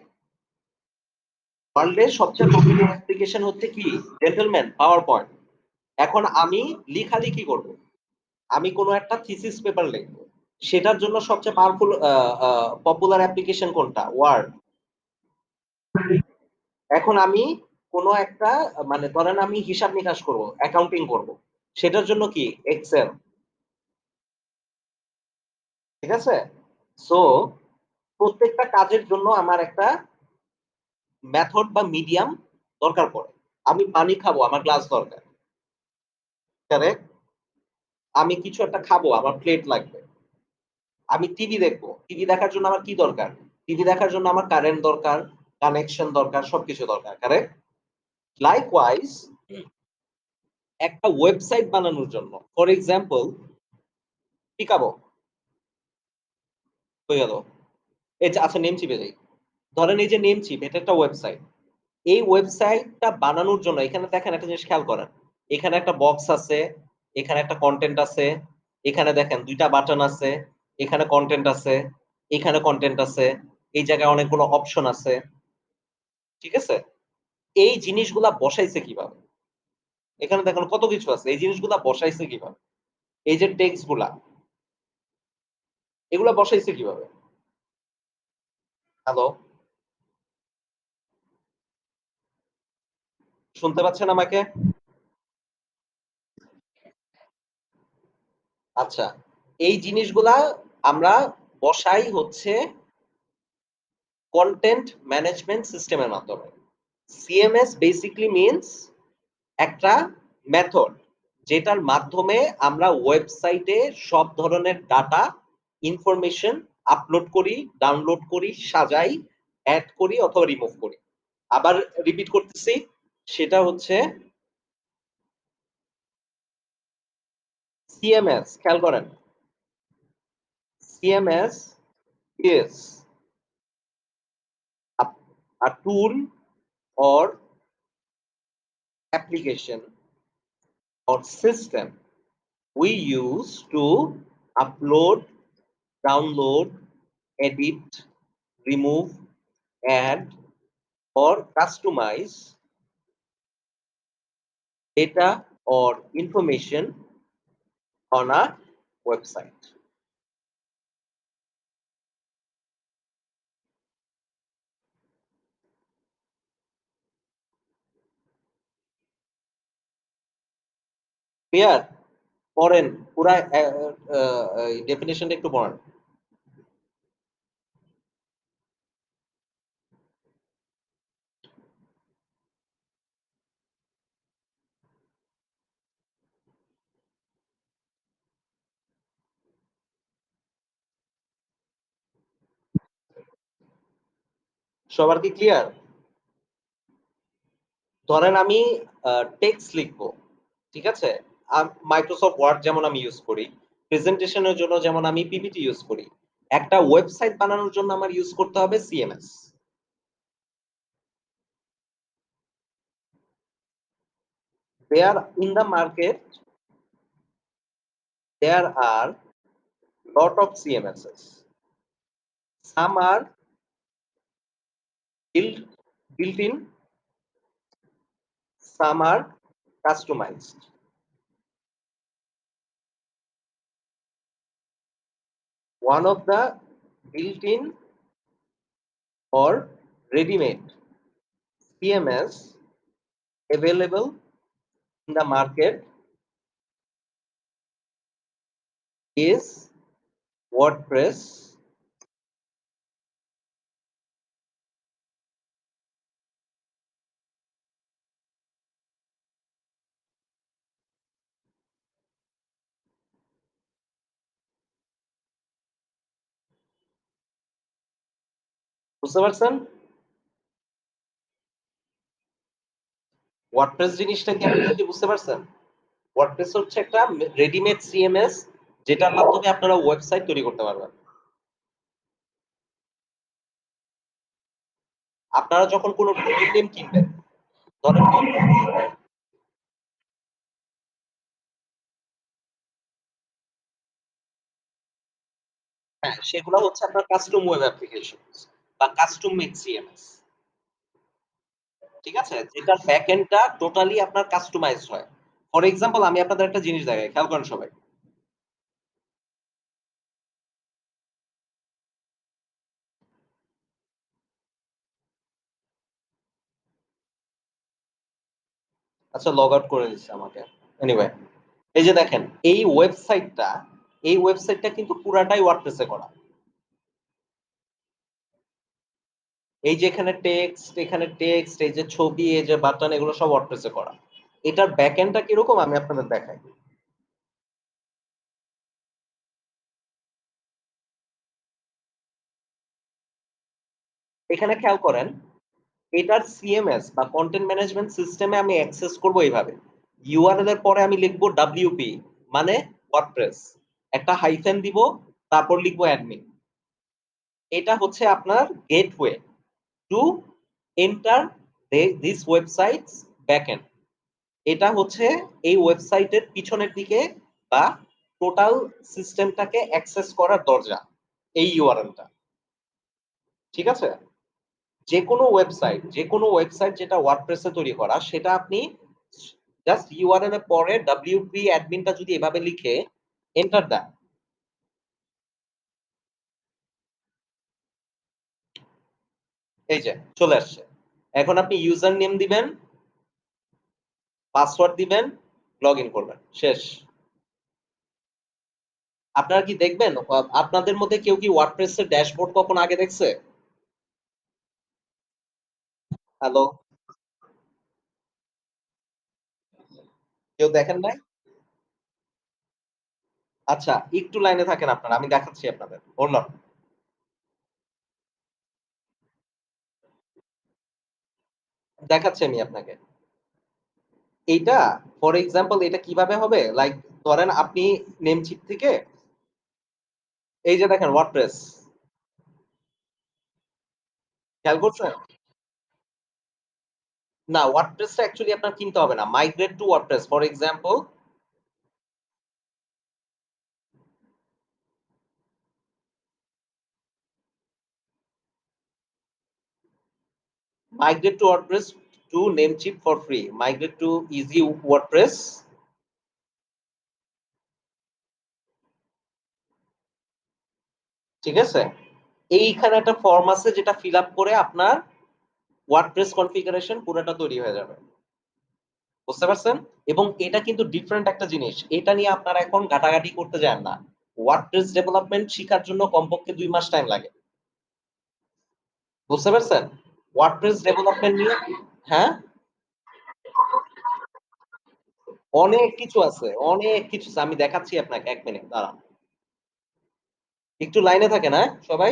ওয়ার্ল্ড এর সবচেয়ে পপুলার অ্যাপ্লিকেশন হচ্ছে কি? Gentleman power point. এখন আমি লিখালিখি করব। আমি কোন একটা থিসিস পেপার লিখব। সেটার জন্য সবচেয়ে পাওয়ারফুল পপুলার অ্যাপ্লিকেশন কোনটা? ওয়ার্ড। এখন আমি কোন একটা মানে ধরেন আমি হিসাব-নিকাশ করব, অ্যাকাউন্টিং করব। সেটার জন্য কি? এক্সেল। ঠিক আছে? সো প্রত্যেকটা কাজের জন্য আমার একটা মেথড বা মিডিয়াম দরকার পড়ে। আমি পানি খাবো, আমার গ্লাস দরকার। কারেক্ট? আমি কিছু একটা খাবো, আমার প্লেট লাগবে। আমি টিভি দেখবো। টিভি দেখার জন্য আমার কি দরকার? টিভি দেখার জন্য আমার কারেন্ট দরকার, কানেকশন দরকার, সবকিছু দরকার। কারেক্ট? লাইকওয়াইজ একটা ওয়েবসাইট বানানোর জন্য ফর এক্সাম্পল পিকাবো হয়ে গেল। এই যে আচ্ছা নেমচিপে যাই। ধরেন এই যে নেমচিপ এটা একটা ওয়েবসাইট। এই ওয়েবসাইটটা বানানোর জন্য এখানে দেখেন একটা জিনিস খেয়াল করেন। এখানে একটা বক্স আছে, এখানে একটা কনটেন্ট আছে, এখানে দেখেন ২ টা বাটন আছে। এখানে কনটেন্ট আছে, এখানে কনটেন্ট আছে, এই জায়গায় অনেকগুলো অপশন আছে। ঠিক আছে? এই জিনিসগুলা বসাইছে কিভাবে? এখানে দেখুন কত কিছু আছে। এই জিনিসগুলা বসাইছে কিভাবে? এই যে টেক্সট গুলা, এগুলা বসাইছে কিভাবে? হ্যালো? শুনতে পাচ্ছেন আমাকে? আচ্ছা। এই জিনিসগুলা আমরা বসাই হচ্ছে কনটেন্ট ম্যানেজমেন্ট সিস্টেমের মাধ্যমে। সিএমএস বেসিক্যালি মিনস একটা মেথড যেটার মাধ্যমে আমরা ওয়েবসাইটে সব ধরনের ডাটা, ইনফরমেশন আপলোড করি, ডাউনলোড করি, সাজাই, এড করি অথবা রিমুভ করি। আবার রিপিট করতেছি, সেটা হচ্ছে সিএমএস। খেয়াল করেন। CMS is a, a tool or application or system we use to upload, download, edit, remove, add, or customize data or information on a website. Clear? পড়েন পুরা ডেফিনেশনটা একটু পড়েন। সবার কি ক্লিয়ার? ধরেন আমি টেক্সট লিখবো। ঠিক আছে? মাইক্রোসফট ওয়ার্ড যেমন আমি ইউজ করি, প্রেজেন্টেশনের জন্য যেমন আমি পিপিটি ইউজ করি। একটা ওয়েবসাইট বানানোর জন্য আমার ইউজ করতে হবে CMS. There in the market, there are lot of CMSs. Some are built built in, some are customized. One of the built-in or ready-made CMS available in the market is WordPress. বুঝতে পারছেন? WordPress জিনিসটা কি আপনি কি বুঝতে পারছেন? WordPress হচ্ছে একটা রেডিমেড সিএমএস যেটার মাধ্যমে আপনারা ওয়েবসাইট তৈরি করতে পারবেন। আপনারা যখন কোনো ডোমেইন নেম কিনবেন, ধরেন হ্যাঁ, সেগুলো হচ্ছে আপনার কাস্টম ওয়েব অ্যাপ্লিকেশনস বা কাস্টম মেড সিএমএস। ঠিক আছে? যেটার ব্যাকএন্ডটা টোটালি আপনার কাস্টমাইজড হয়। ফর এক্সাম্পল আমি আপনাদের একটা জিনিস দেখাই, খেয়াল করেন সবাই। আচ্ছা লগ আউট করে দিচ্ছে আমাকে। এনিওয়ে, এই যে দেখেন এই ওয়েবসাইটটা কিন্তু পুরাটাই ওয়ার্ডপ্রেসে করা। এই যে এখানে টেক্সট, এই যে ছবি, এই যে বাটন, এগুলো সব ওয়ার্ডপ্রেসে করা। এটার ব্যাকএন্ডটা কিরকম আমি আপনাদের দেখাই। এখানে খেয়াল করেন, এটার সিএমএস বা কন্টেন্ট ম্যানেজমেন্ট সিস্টেমে আমি অ্যাক্সেস করব এইভাবে। ইউআরএল এর পরে আমি লিখব ডব্লিউপি মানে ওয়ার্ডপ্রেস। একটা হাইফেন দিব, তারপর লিখব অ্যাডমিন। এটা হচ্ছে আপনার gateway to enter this websites backend. এটা হচ্ছে এই ওয়েবসাইটের পিছনের দিকে বা টোটাল সিস্টেমটাকে অ্যাক্সেস করার দরজা, এই ইউআরএলটা। ঠিক আছে? যে কোনো ওয়েবসাইট যেটা ওয়ার্ডপ্রেসে তৈরি করা, সেটা আপনি জাস্ট ইউআরএল এর পরে ডব্লিউপি অ্যাডমিনটা যদি এভাবে লিখে এন্টার দেন, এই যে চলে আসছে। এখন আপনি ইউজার নেম দিবেন, পাসওয়ার্ড দিবেন, লগ ইন করবেন, শেষ। আপনারা কি দেখবেন, আপনাদের মধ্যে কেউ কি ওয়ার্ডপ্রেস এর ড্যাশবোর্ড কখনো আগে দেখছে? হ্যালো, কেউ দেখেন নাই? আচ্ছা, একটু লাইনে থাকেন আপনারা, আমি দেখাচ্ছি আপনাদের। Hold on. দেখাচ্ছি আমি আপনাকে। এইটা ফর এক্সাম্পল এটা কিভাবে হবে? লাইক ধরেন আপনি নেমচিপ থেকে এই যে দেখেন ওয়ার্ডপ্রেস, খেয়াল করছেন? না, ওয়ার্ডপ্রেসটা অ্যাকচুয়ালি আপনার কিনতে হবে না। Migrate two WordPress for example, migrate to WordPress to Namecheap for free. Migrate to Easy WordPress. ঠিক আছে? এইখানে একটা ফর্ম আছে যেটা ফিল আপ করে আপনার ওয়ার্ডপ্রেস কনফিগারেশন পুরোটা তৈরি হয়ে যাবে। বুঝতে পারছেন? এবং এটা কিন্তু ডিফারেন্ট একটা জিনিস। এটা নিয়ে আপনারা এখন ঘাটাঘাটি করতে যান না। ওয়ার্ডপ্রেস ডেভেলপমেন্ট শিখার জন্য কমপক্ষে ২ মাস টাইম লাগে। বুঝতে পারছেন? ওয়ার্ডপ্রেস ডেভেলপমেন্ট নিয়ে, হ্যাঁ? অনেক কিছু আছে, অনেক কিছু আছে। আমি দেখাচ্ছি আপনাকে ১ মিনিট দাঁড়ান। একটু লাইনে থাকেন, হ্যাঁ সবাই?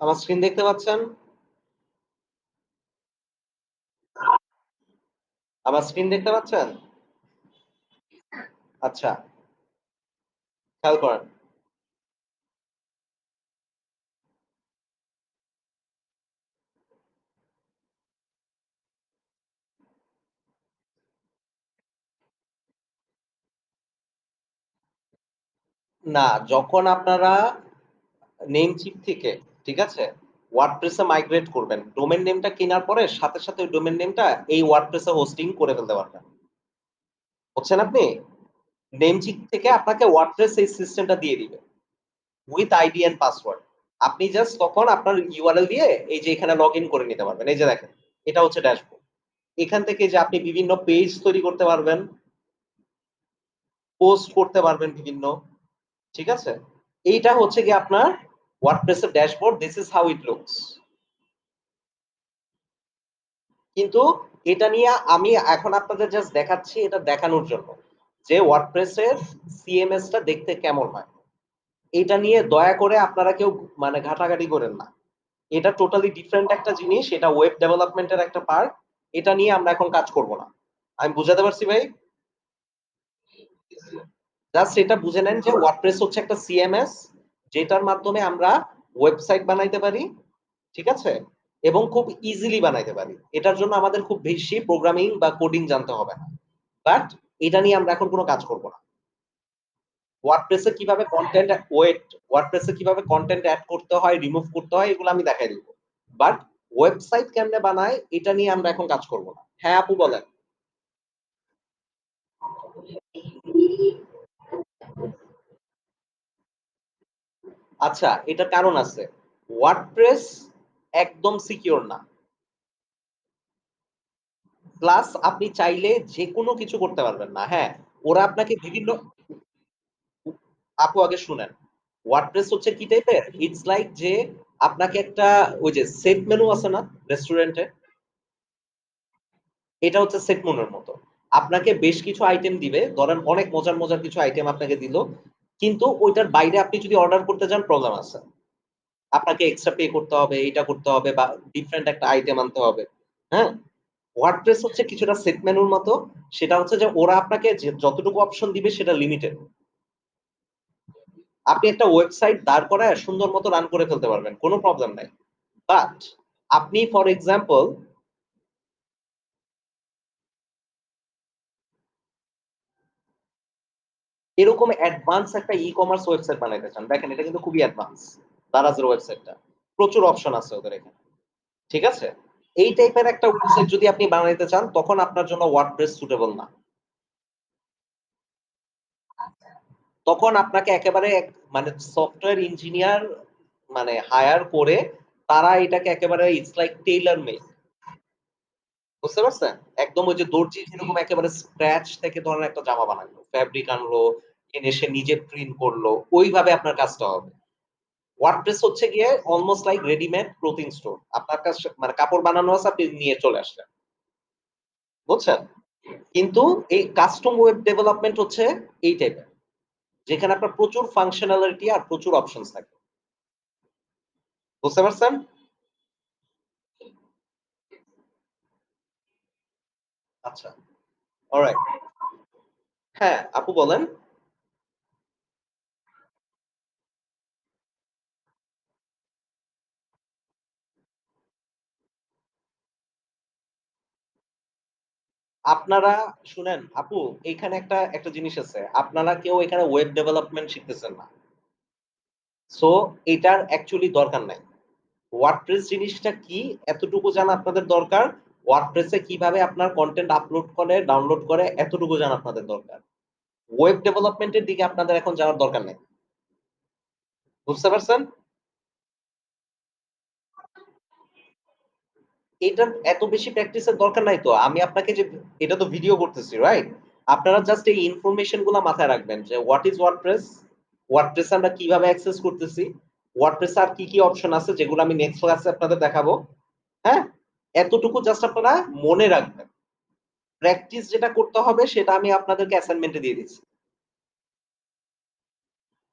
আমার স্ক্রিন দেখতে পাচ্ছেন? আমার স্ক্রিন দেখতে পাচ্ছেন? আচ্ছা, খেয়াল করেন। না, যখন আপনারা নেমচিপ থেকে, ঠিক আছে, ওয়ার্ডপ্রেস এ মাইগ্রেট করবেন, ডোমেইন নেমটা কেনার পরে সাথে সাথে ওই ডোমেইন নেমটা এই ওয়ার্ডপ্রেস এ হোস্টিং করে ফেলতে পারবেন। বুঝছেন আপনি? নেমচিপ থেকে আপনাকে ওয়ার্ডপ্রেস এই সিস্টেমটা দিয়ে দিবে উইথ আইডি এন্ড পাসওয়ার্ড। আপনি জাস্ট তখন আপনার ইউআরএল দিয়ে এই যে এখানে লগইন করে নিতে পারবেন। এই যে দেখেন, এটা হচ্ছে ড্যাশবোর্ড। এখান থেকে যে আপনি বিভিন্ন পেজ তৈরি করতে পারবেন, পোস্ট করতে পারবেন বিভিন্ন। ঠিক আছে? এইটা হচ্ছে গিয়ে আপনার ওয়ার্ডপ্রেস এর dashboard. This is how it looks. কিন্তু এটা নিয়ে আমি এখন আপনাদের জাস্ট দেখাচ্ছি, এটা দেখানোর জন্য যে ওয়ার্ডপ্রেস এর সিএমএস টা দেখতে কেমন হয়। এটা নিয়ে দয়া করে আপনারা কেউ মানে ঘাটাঘাটি করেন না। এটা টোটালি ডিফারেন্ট একটা জিনিস। এটা ওয়েব ডেভেলপমেন্টের একটা পার্ট। এটা নিয়ে আমরা এখন কাজ করব না। আমি বুঝাতে পারছি ভাই? জাস্ট এটা বুঝে নেন যে ওয়ার্ডপ্রেস হচ্ছে একটা সিএমএস যেটার মাধ্যমে আমরা ওয়েবসাইট বানাইতে পারি। ঠিক আছে? এবং খুব ইজিলি বানাইতে পারি। এটার জন্য আমাদের খুব বেশি প্রোগ্রামিং বা কোডিং জানতে হবে না। বাট এটা নিয়ে আমরা এখন কোনো কাজ করব না। ওয়ার্ডপ্রেসে কিভাবে কনটেন্ট ওয়ার্ডপ্রেসে কিভাবে কনটেন্ট এড করতে হয়, রিমুভ করতে হয় এগুলো আমি দেখাই দিব। বাট ওয়েবসাইট কেমনে বানায় এটা নিয়ে আমরা এখন কাজ করব না। হ্যাঁ, আপু বলেন। আচ্ছা, এটার কারণ আছে। ওয়ার্ডপ্রেস একদম সিকিউর না। প্লাস আপনি চাইলে যেকোনো কিছু করতে পারবেন না। হ্যাঁ, ওরা আপনাকে বিভিন্ন আপু আগে শুনেন। ওয়ার্ডপ্রেস হচ্ছে কি টাইপের? ইটস লাইক যে আপনাকে একটা ওই যে সেট মেনু আছে না রেস্টুরেন্টে? এটা হচ্ছে সেট মেনুর মতো। আপনাকে বেশ কিছু আইটেম দিবে। ধরেন অনেক মজার, মজার কিছু আইটেম আপনাকে দিল। কিন্তু ওইটার বাইরে আপনি যদি অর্ডার করতে যান প্রবলেম আছে। আপনাকে এক্সট্রা পে করতে হবে, এইটা করতে হবে বা ডিফারেন্ট একটা আইটেম আনতে হবে। হ্যাঁ? ওয়ার্ডপ্রেস হচ্ছে কিছুটা সেট মেনুর মতো। সেটা হচ্ছে যে ওরা আপনাকে যে যতটুকু অপশন দিবে সেটা লিমিটেড। আপনি একটা ওয়েবসাইট দাঁড় করায় সুন্দর মতো রান করে ফেলতে পারবেন। কোন প্রবলেম নাই। বাট আপনি ফর এক্সাম্পল এরকম অ্যাডভান্স একটা ই-কমার্স ওয়েবসাইট বানাইতে চান। দেখেন এটা কিন্তু খুবই অ্যাডভান্স। দারাজের ওয়েবসাইটটা। প্রচুর অপশন আছে ওদের এখানে। ঠিক আছে? এই টাইপের একটা ওয়েবসাইট যদি আপনি বানাইতে চান তখন আপনার জন্য ওয়ার্ডপ্রেস সুটেবল না। তখন আপনাকে একেবারে মানে সফটওয়্যার ইঞ্জিনিয়ার মানে হায়ার করে তারা এটাকে একেবারে ইটস লাইক টেইলর মেড। বুঝতে পারছেন? একদম ওই যে দর্জি যেরকম একেবারে স্ক্র্যাচ থেকে ধরেন একটা জামা বানালো। ফেব্রিক আনলো, এনে সে নিজে প্রিন্ট করলো। ওইভাবে আপনার কাজটা হবে। ওয়ার্ডপ্রেস হচ্ছে গিয়ে almost like readymade clothing store. আপনার কাছে মানে কাপড় বানানো আছে আপনি নিয়ে চলে আসলেন। বুঝছেন? কিন্তু এই কাস্টম ওয়েব ডেভেলপমেন্ট হচ্ছে এই টাইপের। যেখানে আপনার প্রচুর ফাংশনালিটি আর প্রচুর অপশনস থাকে। বুঝতে পারছেন? আচ্ছা। অলরাইট। হ্যাঁ, আপু বলেন। আপনারা শুনেন আপু এইখানে একটা জিনিস আছে। আপনারা কেউ এখানে ওয়েব ডেভেলপমেন্ট শিখতেছেন না। সো এটার অ্যাকচুয়ালি দরকার নাই। ওয়ার্ডপ্রেস জিনিসটা কি এতটুকু জানা আপনাদের দরকার। ওয়ার্ডপ্রেসে কিভাবে আপনার কনটেন্ট আপলোড করে, ডাউনলোড করে এতটুকু জানা আপনাদের দরকার। ওয়েব ডেভেলপমেন্ট এর দিকে আপনাদের এখন যাওয়ার দরকার নেই। বুঝতে পারছেন? এটার এত বেশি প্র্যাকটিসের দরকার নাই তো। আমি আপনাকে যে এটা তো ভিডিও করতেছি, রাইট? আপনারা জাস্ট এই ইনফরমেশন গুলা মাথায় রাখবেন যে হোয়াট ইস ওয়ার্ডপ্রেস, ওয়ার্ডপ্রেস আমরা কিভাবে অ্যাক্সেস করতেছি, ওয়ার্ডপ্রেস আর কি, কি অপশন আছে যেগুলো আমি নেক্সট ক্লাসে আপনাদের দেখাবো। হ্যাঁ? এতটুকু জাস্ট আপনারা মনে রাখবেন। প্র্যাকটিস যেটা করতে হবে সেটা আমি আপনাদেরকে অ্যাসাইনমেন্টে দিয়ে দিচ্ছি।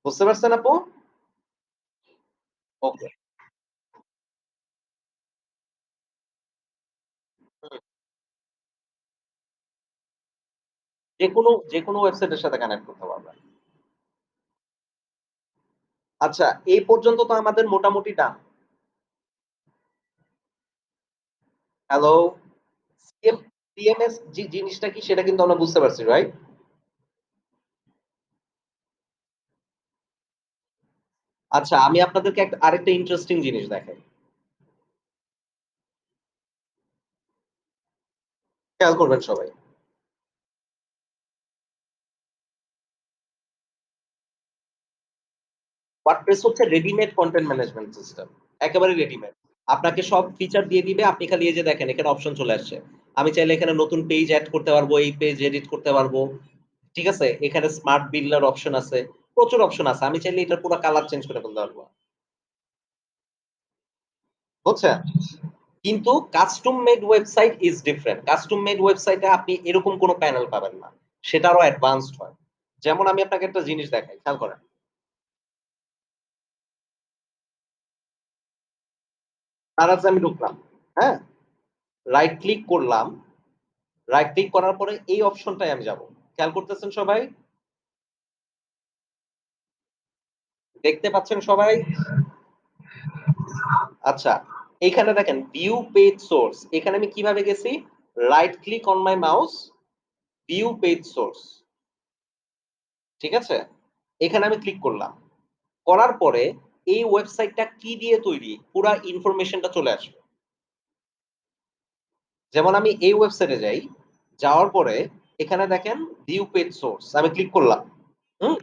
বুঝতে পারছেন আপু? ওকে। হুম। যেকোনো ওয়েবসাইটের সাথে কানেক্ট করতে পারবেন। আচ্ছা, এই পর্যন্ত তো আমাদের মোটামুটি ডান। হ্যালো? সিএমএস জিনিসটা কি সেটা কিন্তু আমরা বুঝতে পারছি, রাইট? আচ্ছা, আমি আপনাদেরকে আরেকটা ইন্টারেস্টিং জিনিস দেখাই। খেয়াল করবেন সবাই। ওয়ার্ডপ্রেস হচ্ছে রেডিমেড কনটেন্ট ম্যানেজমেন্ট সিস্টেম। একেবারে রেডিমেড। আপনাকে সব ফিচার দিয়ে দিবে। আপনি খালি এই যে দেখেন এখানে অপশন চলে আসছে। আমি চাইলে এখানে নতুন পেজ এড করতে পারবো, এই পেজ এডিট করতে পারবো। ঠিক আছে? এখানে স্মার্ট বিল্ডার অপশন আছে। প্রচুর অপশন আছে। আমি চাইলে এটার পুরা কালার চেঞ্জ করে ফেলতে পারবো। বুঝছেন? কিন্তু কাস্টম মেড ওয়েবসাইট ইস ডিফারেন্ট। কাস্টম মেড ওয়েবসাইটে আপনি এরকম কোন প্যানেল পাবেন না। সেটা আরো অ্যাডভান্সড হয়। যেমন আমি আপনাকে একটা জিনিস দেখাই। খেয়াল করেন। Daraz এ আমি ঢুকলাম। হ্যাঁ? রাইট ক্লিক করলাম। রাইট ক্লিক করার পরে এই অপশনটায় আমি যাবো। খেয়াল করতেছেন সবাই? দেখতে পাচ্ছেন সবাই? আচ্ছা। এইখানে দেখেন ভিউ পেজ সোর্স। এখানে আমি কিভাবে গেছি? Right click on my mouse, view page source, ঠিক আছে? এখানে আমি ক্লিক করলাম। করার পরে এই ওয়েবসাইটটা কি দিয়ে তৈরি পুরা ইনফরমেশনটা চলে আসবে। যেমন আমি এই ওয়েবসাইটে যাই, যাওয়ার পরে এখানে দেখেন ভিউ পেজ সোর্স আমি ক্লিক করলাম। হুম?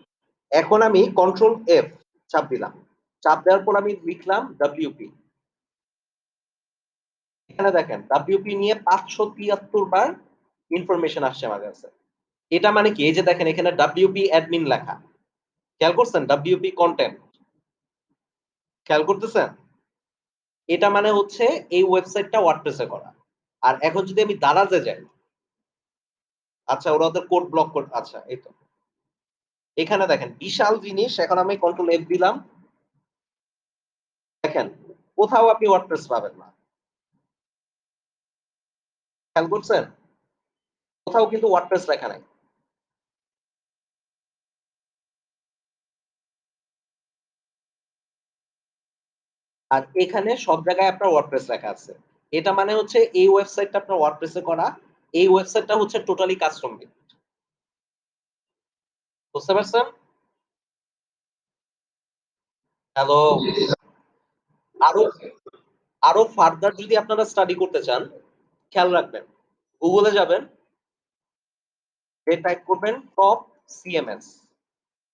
এখন আমি কন্ট্রোল এফ চাপ দিলাম। চাপ দেওয়ার পর আমি লিখলাম ডব্লিউপি। এখানে দেখেন ডব্লিউপি নিয়ে 573 বার ইনফরমেশন আসছে আমার কাছে। এটা মানে কি? এই যে দেখেন এখানে ডব্লিউপি অ্যাডমিন লেখা। খেয়াল করছেন? WP content. খেয়াল করতেছেন? এটা মানে হচ্ছে এই ওয়েবসাইটটা ওয়ার্ডপ্রেসে করা। আর এখন যদি আমি দারাজে যাই, আচ্ছা ওরা ওদের কোড ব্লক করে, আচ্ছা এই তো। এখানে দেখেন বিশাল জিনিস, এখন আমি কন্ট্রোল এফ দিলাম। দেখেন কোথাও আপনি ওয়ার্ডপ্রেস পাবেন না। খেয়াল করছেন? কোথাও কিন্তু ওয়ার্ডপ্রেস লেখা নাই। আর এখানে সব জায়গায় আপনার ওয়ার্ডপ্রেস লেখা আছে। এটা মানে হচ্ছে এই ওয়েবসাইটটা আপনার ওয়ার্ডপ্রেসে করা। এই ওয়েবসাইটটা হচ্ছে টোটালি কাস্টম মেড। বুঝতে পারছেন? হ্যালো। আরো আরো ফার্দার যদি আপনারা স্টাডি করতে চান, খেয়াল রাখবেন। গুগলে যাবেন, টাইপ করবেন top CMS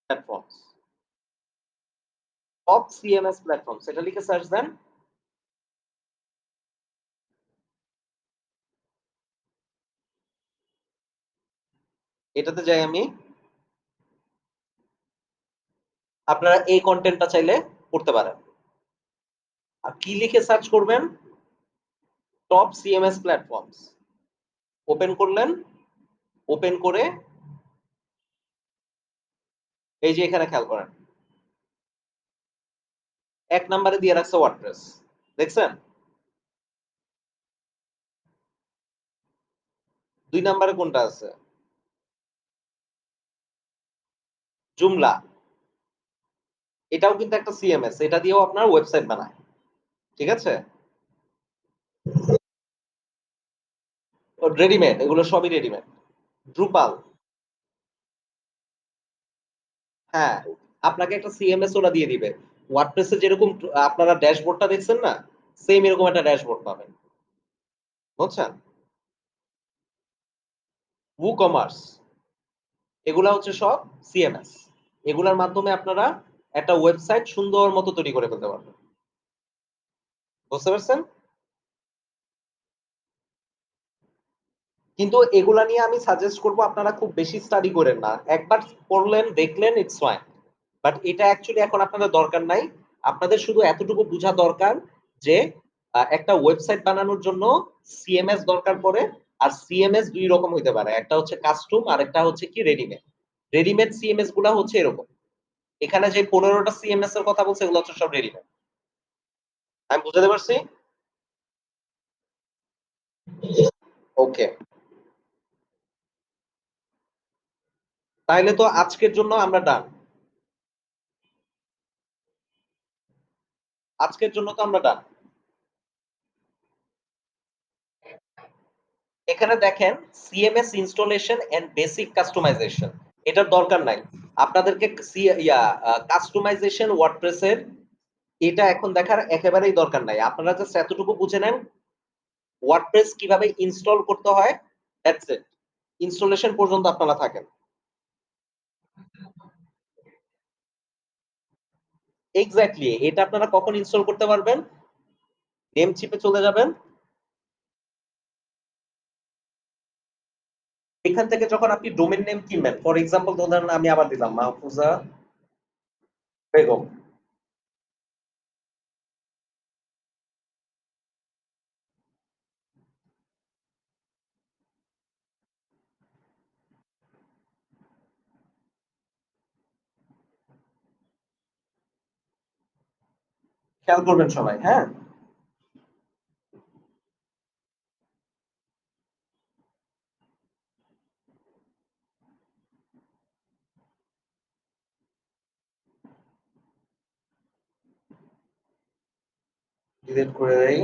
platforms. Top CMS platforms এটা লিখে সার্চ দেন। এটাতে যাই আমি। আপনারা এই কনটেন্টটা চাইলে করতে পারেন। আর কি লিখে সার্চ করবেন? Top CMS platforms. ওপেন করলেন, ওপেন করে এই যে এখানে খেয়াল করেন। ১ নম্বরে দিয়ে রাখছে ওয়ার্ডপ্রেস। দেখছেন? ২ নম্বরে কোনটা আছে? জুমলা। এটাও কিন্তু একটা সিএমএস। এটা দিয়েও আপনার ওয়েবসাইট বানায়। ঠিক আছে? রেডিমেড, এগুলো সবই রেডিমেড। ড্রুপাল, হ্যাঁ, আপনাকে একটা সিএমএস ওরা দিয়ে দিবে। ওয়ার্ডপ্রেসে যেরকম আপনারা ড্যাশবোর্ডটা দেখছেন না? সেম এরকম একটা ড্যাশবোর্ড পাবেন। বুঝছেন? WooCommerce এগুলা হচ্ছে সব সিএমএস। এগুলার মাধ্যমে আপনারা একটা ওয়েবসাইট সুন্দর মতো তৈরি করে ফেলতে পারবেন। বুঝতে পারছেন? কিন্তু এগুলা নিয়ে আমি সাজেস্ট করব আপনারা খুব বেশি স্টাডি করেন না। একবার পড়লেন, দেখলেন ইটস ফাইন। বাট এটা অ্যাকচুয়ালি এখন আপনাদের দরকার নাই। আপনাদের শুধু এতটুকু বুঝা দরকার যে একটা ওয়েবসাইট বানানোর জন্য সিএমএস দরকার পড়ে। আর সিএমএস ২ রকম হইতে পারে। একটা হচ্ছে কাস্টম আর একটা হচ্ছে কি রেডিমেড। রেডিমেড সিএমএস গুলা হচ্ছে এরকম। এখানে যে ১৫ টা সিএমএস এর কথা বলছে এগুলো হচ্ছে সব রেডিমেড। আমি বুঝাতে পারছি? ওকে। তাইলে তো আজকের জন্য আমরা ডান। আজকের জন্য তো আমরা ডান। এখানে দেখেন CMS installation and basic customization এটার দরকার নাই। আপনাদেরকে কাস্টমাইজেশন ওয়ার্ডপ্রেস এর এটা এখন দেখার একেবারেই দরকার নাই। আপনারা জাস্ট এতটুকু বুঝে নেন ওয়ার্ডপ্রেস কিভাবে ইনস্টল করতে হয়, দ্যাটস ইট। ইনস্টলেশন পর্যন্ত আপনারা থাকেন। এক্সাক্টলি এটা আপনারা কখন ইনস্টল করতে পারবেন? নেম চিপে চলে যাবেন। এখান থেকে যখন আপনি ডোমেইন নেম কিনবেন, ফর এক্সাম্পল ধরেন আমি আবার দিলাম মাহফুজা বেগম। খেয়াল করবেন সবাই, হ্যাঁ? ডিলিট করে দেই।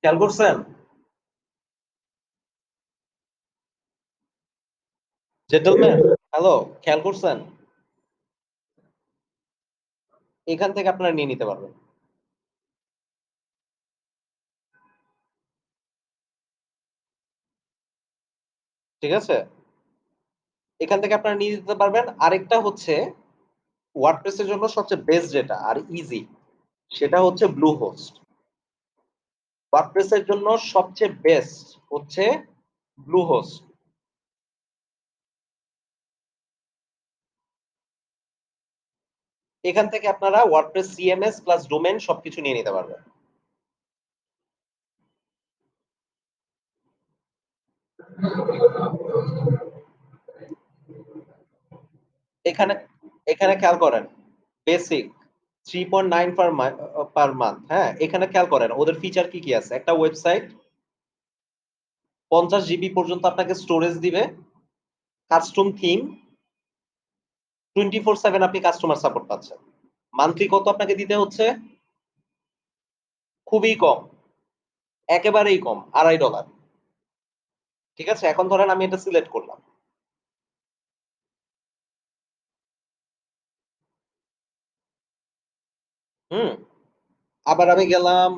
খেয়াল করছেন? জেন্টলম্যান, হ্যালো, খেয়াল করছেন? এখান থেকে আপনারা নিয়ে নিতে পারবেন। ঠিক আছে? এখান থেকে আপনারা নিয়ে নিতে পারবেন। আরেকটা হচ্ছে ওয়ার্ডপ্রেস এর জন্য সবচেয়ে বেস্ট যেটা আর ইজি সেটা হচ্ছে ব্লুহোস্ট। ওয়ার্ডপ্রেস এর জন্য সবচেয়ে বেস্ট হচ্ছে ব্লুহোস্ট। এখান থেকে আপনারা ওয়ার্ডপ্রেস সিএমএস প্লাস ডোমেইন সবকিছু নিয়ে নিতে পারবেন। এখানে এখানে খেয়াল করেন বেসিক 3.9 পার মান্থ। হ্যাঁ, এখানে খেয়াল করেন ওদের ফিচার কি কি আছে। একটা ওয়েবসাইট 50 জিবি পর্যন্ত আপনাকে স্টোরেজ দিবে, কাস্টম থিম, 24/7 আপনি কাস্টমার সাপোর্ট পাচ্ছেন। মান্থলি কত আপনাকে দিতে হচ্ছে? খুবই কম, একেবারেই কম, $2.5। ঠিক আছে? এখন ধরেন আমি এটা সিলেক্ট করলাম। হুম? আবার আমি গেলাম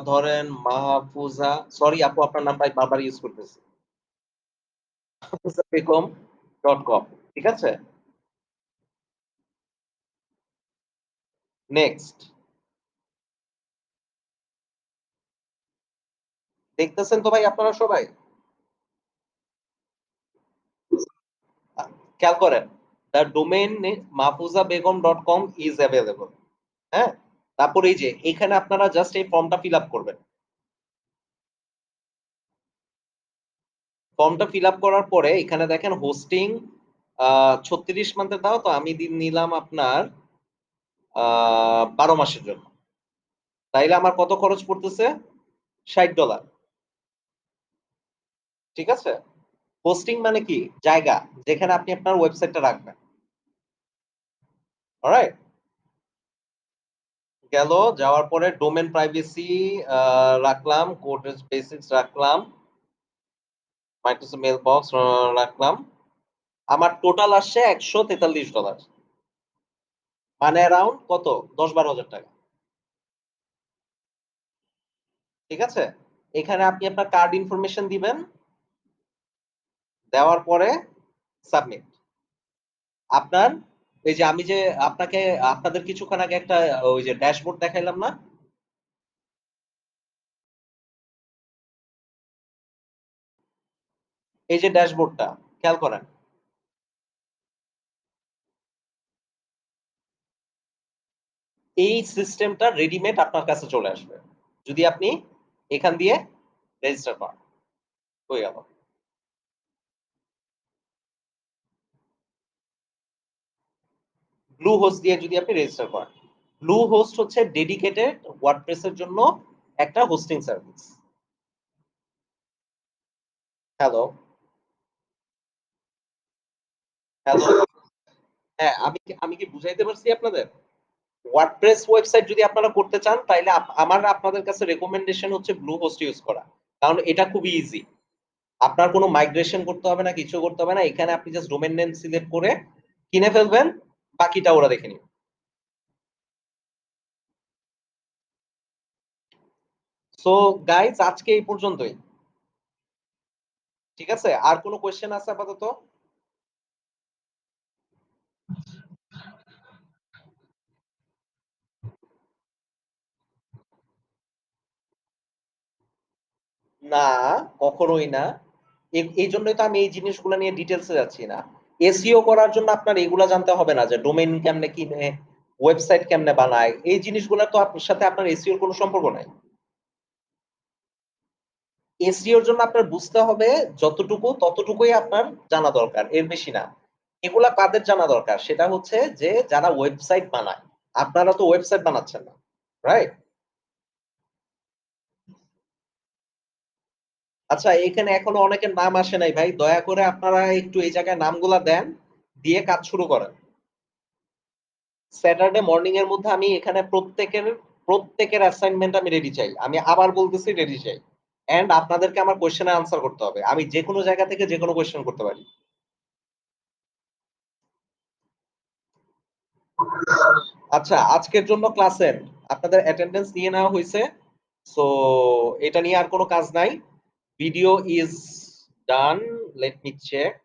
ধরেন মাহফুজা, সরি আপু আপনার নামটা আমি বারবার ইউজ করতেছি। মাহফুজা বেগম .com। ঠিক আছে? নেক্সট। দেখতেছেন তো ভাই আপনারা সবাই? আ খেয়াল করেন। The domain mahfuzabegum.com is available। হ্যাঁ? তারপর এই যে এখানে আপনারা জাস্ট এই ফর্মটা ফিল আপ করবেন। ফর্মটা ফিল আপ করার পরে এখানে দেখেন হোস্টিং ৩৬ মান্থের দাও তো আমি নিলাম আপনার ১২ মাসের জন্য। তাইলে আমার কত খরচ পড়তেছে? $৬০। ঠিক আছে? হোস্টিং মানে কি? জায়গা যেখানে আপনি আপনার ওয়েবসাইটটা রাখবেন। অলরাইট? গেল, যাওয়ার পরে ডোমেইন প্রাইভেসি রাখলাম, কোড বেসিকস রাখলাম, মাইক্রোসফট মেইল বক্স রাখলাম। আমার টোটাল আসছে $১৪৩। মানে অ্যারাউন্ড কত? ১০-১২ হাজার টাকা। ঠিক আছে? এখানে আপনি আপনার কার্ড ইনফরমেশন দিবেন। দেওয়ার পরে সাবমিট। আপনার এই যে আমি যে আপনাকে আপনাদের কিছুক্ষণ আগে একটা ওই যে ড্যাশবোর্ড দেখাইলাম না? এই যে ড্যাশবোর্ডটা খেয়াল করেন। এই সিস্টেমটা রেডিমেড আপনার কাছে চলে আসবে। যদি আপনি এখান দিয়ে রেজিস্টার করেন। হয়ে গেল। ব্লু হোস্ট দিয়ে যদি আপনি রেজিস্টার করেন। ব্লু হোস্ট হচ্ছে ডেডিকেটেড ওয়ার্ডপ্রেস এর জন্য একটা হোস্টিং সার্ভিস। Hello, hello. হ্যাঁ, আমি কি বুঝাইতে পারছি আপনাদের? ওয়ার্ডপ্রেস ওয়েবসাইট যদি আপনারা করতে চান তাইলে আমার আপনাদের কাছে রেকমেন্ডেশন হচ্ছে ব্লুহোস্ট ইউজ করা। কারণ এটা খুবই ইজি। আপনার কোনো মাইগ্রেশন করতে হবে না, কিছু করতে হবে না। এখানে আপনি জাস্ট ডোমেইন নেম সিলেক্ট করে কিনে ফেলবেন। বাকিটা ওরা দেখে নিবে। সো গাইস আজকে এই পর্যন্তই। ঠিক আছে? আর কোনো কোয়েশ্চেন আছে আপাতত? না, কখনোই না। এইজন্যই তো আমি এই জিনিসগুলা নিয়ে ডিটেইলস এ যাচ্ছি না। এসইও করার জন্য আপনার এগুলা জানতে হবে না যে ডোমেইন কেমনে কিনে, ওয়েবসাইট কেমনে বানায়। এই জিনিসগুলা তো আপনার সাথে আপনার এসইও এর কোনো সম্পর্ক নাই। এসইও এর জন্য আপনার বুঝতে হবে যতটুকু ততটুকুই আপনার জানা দরকার। এর বেশি না। এগুলা কাদের জানা দরকার? সেটা হচ্ছে যে যারা ওয়েবসাইট বানায়। আপনারা তো ওয়েবসাইট বানাচ্ছেন না। রাইট? আচ্ছা এখানে এখনো অনেকের নাম আসে নাই ভাই। দয়া করে আপনারা একটু এই জায়গায় নামগুলা দেন। দিয়ে কাজ শুরু করেন। স্যাটারডে মর্নিং এর মধ্যে আমি এখানে প্রত্যেকের অ্যাসাইনমেন্ট আমি রেডি চাই। আমি আবার বলতেছি রেডি চাই। এন্ড আপনাদেরকে আমার কোয়েশ্চেনের আনসার করতে হবে। আমি যেকোনো জায়গা থেকে যেকোনো কোয়েশ্চেন করতে পারি। আচ্ছা, আজকের জন্য ক্লাস এন্ড। আপনাদের অ্যাটেন্ডেন্স নিয়ে নেওয়া হইছে। সো এটা নিয়ে আর কোনো কাজ নাই। Video is done. Let me check.